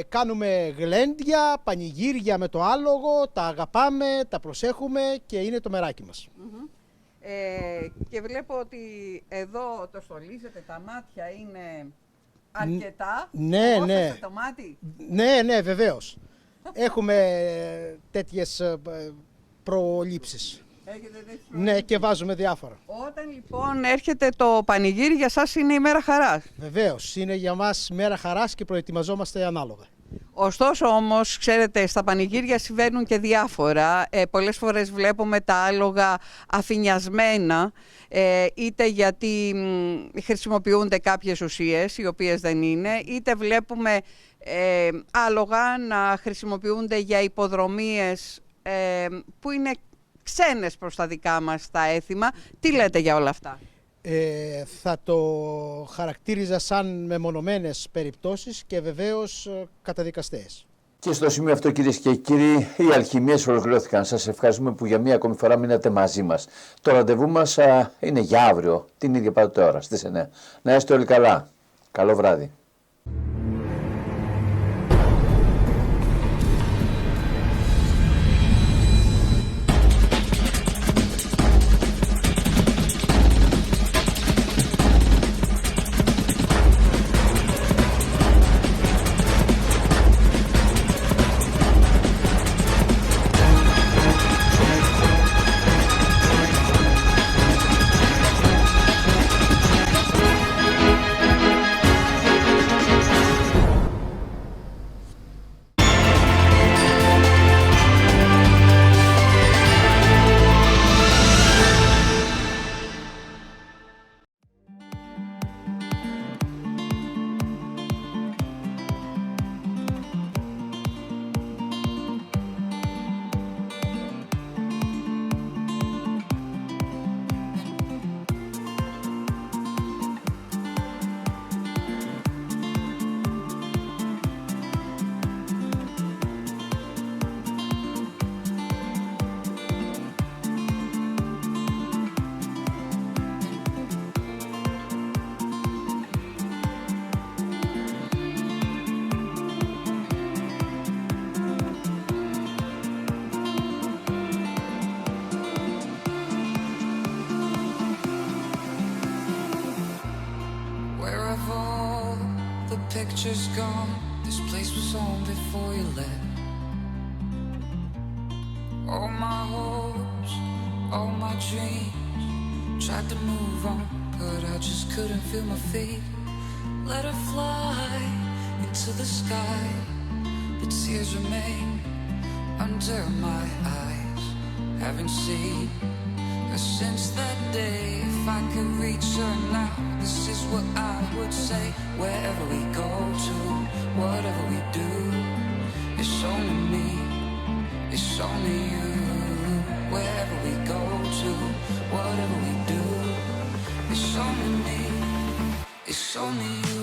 Κάνουμε γλέντια, πανηγύρια με το άλογο, τα αγαπάμε, τα προσέχουμε και είναι το μεράκι μας. Και βλέπω ότι εδώ το στολίζετε, τα μάτια είναι αρκετά. Ναι. Το μάτι. Ναι, βεβαίως. Έχουμε τέτοιες προλήψεις. Ναι, και βάζουμε διάφορα. Όταν λοιπόν έρχεται το πανηγύρι, για σας είναι η μέρα χαράς? Βεβαίως, είναι για μας μέρα χαράς και προετοιμαζόμαστε ανάλογα. Ωστόσο όμως, ξέρετε, στα πανηγύρια συμβαίνουν και διάφορα. Πολλές φορές βλέπουμε τα άλογα αφηνιασμένα, είτε γιατί χρησιμοποιούνται κάποιες ουσίες, οι οποίες δεν είναι, είτε βλέπουμε άλογα να χρησιμοποιούνται για υποδρομίες που είναι ξένες προς τα δικά μας τα έθιμα. Τι λέτε για όλα αυτά? Θα το χαρακτήριζα σαν μεμονωμένες περιπτώσεις και βεβαίως καταδικαστές. Και στο σημείο αυτό, κυρίες και κύριοι, οι αλχημίες ολοκληρώθηκαν. Σας ευχαριστούμε που για μία ακόμη φορά μείνατε μαζί μας. Το ραντεβού μας είναι για αύριο, την ίδια πάντοτε ώρα, στις 9. Να είστε όλοι καλά. Καλό βράδυ. picture's gone. This place was home before you left. All my hopes, all my dreams, tried to move on, but I just couldn't feel my feet. Let her fly into the sky, but tears remain under my eyes. Haven't seen her since that day. If I could reach her now, this is what I would say. Wherever we go to, whatever we do, it's only me, it's only you. Wherever we go to, whatever we do, it's only me, it's only you.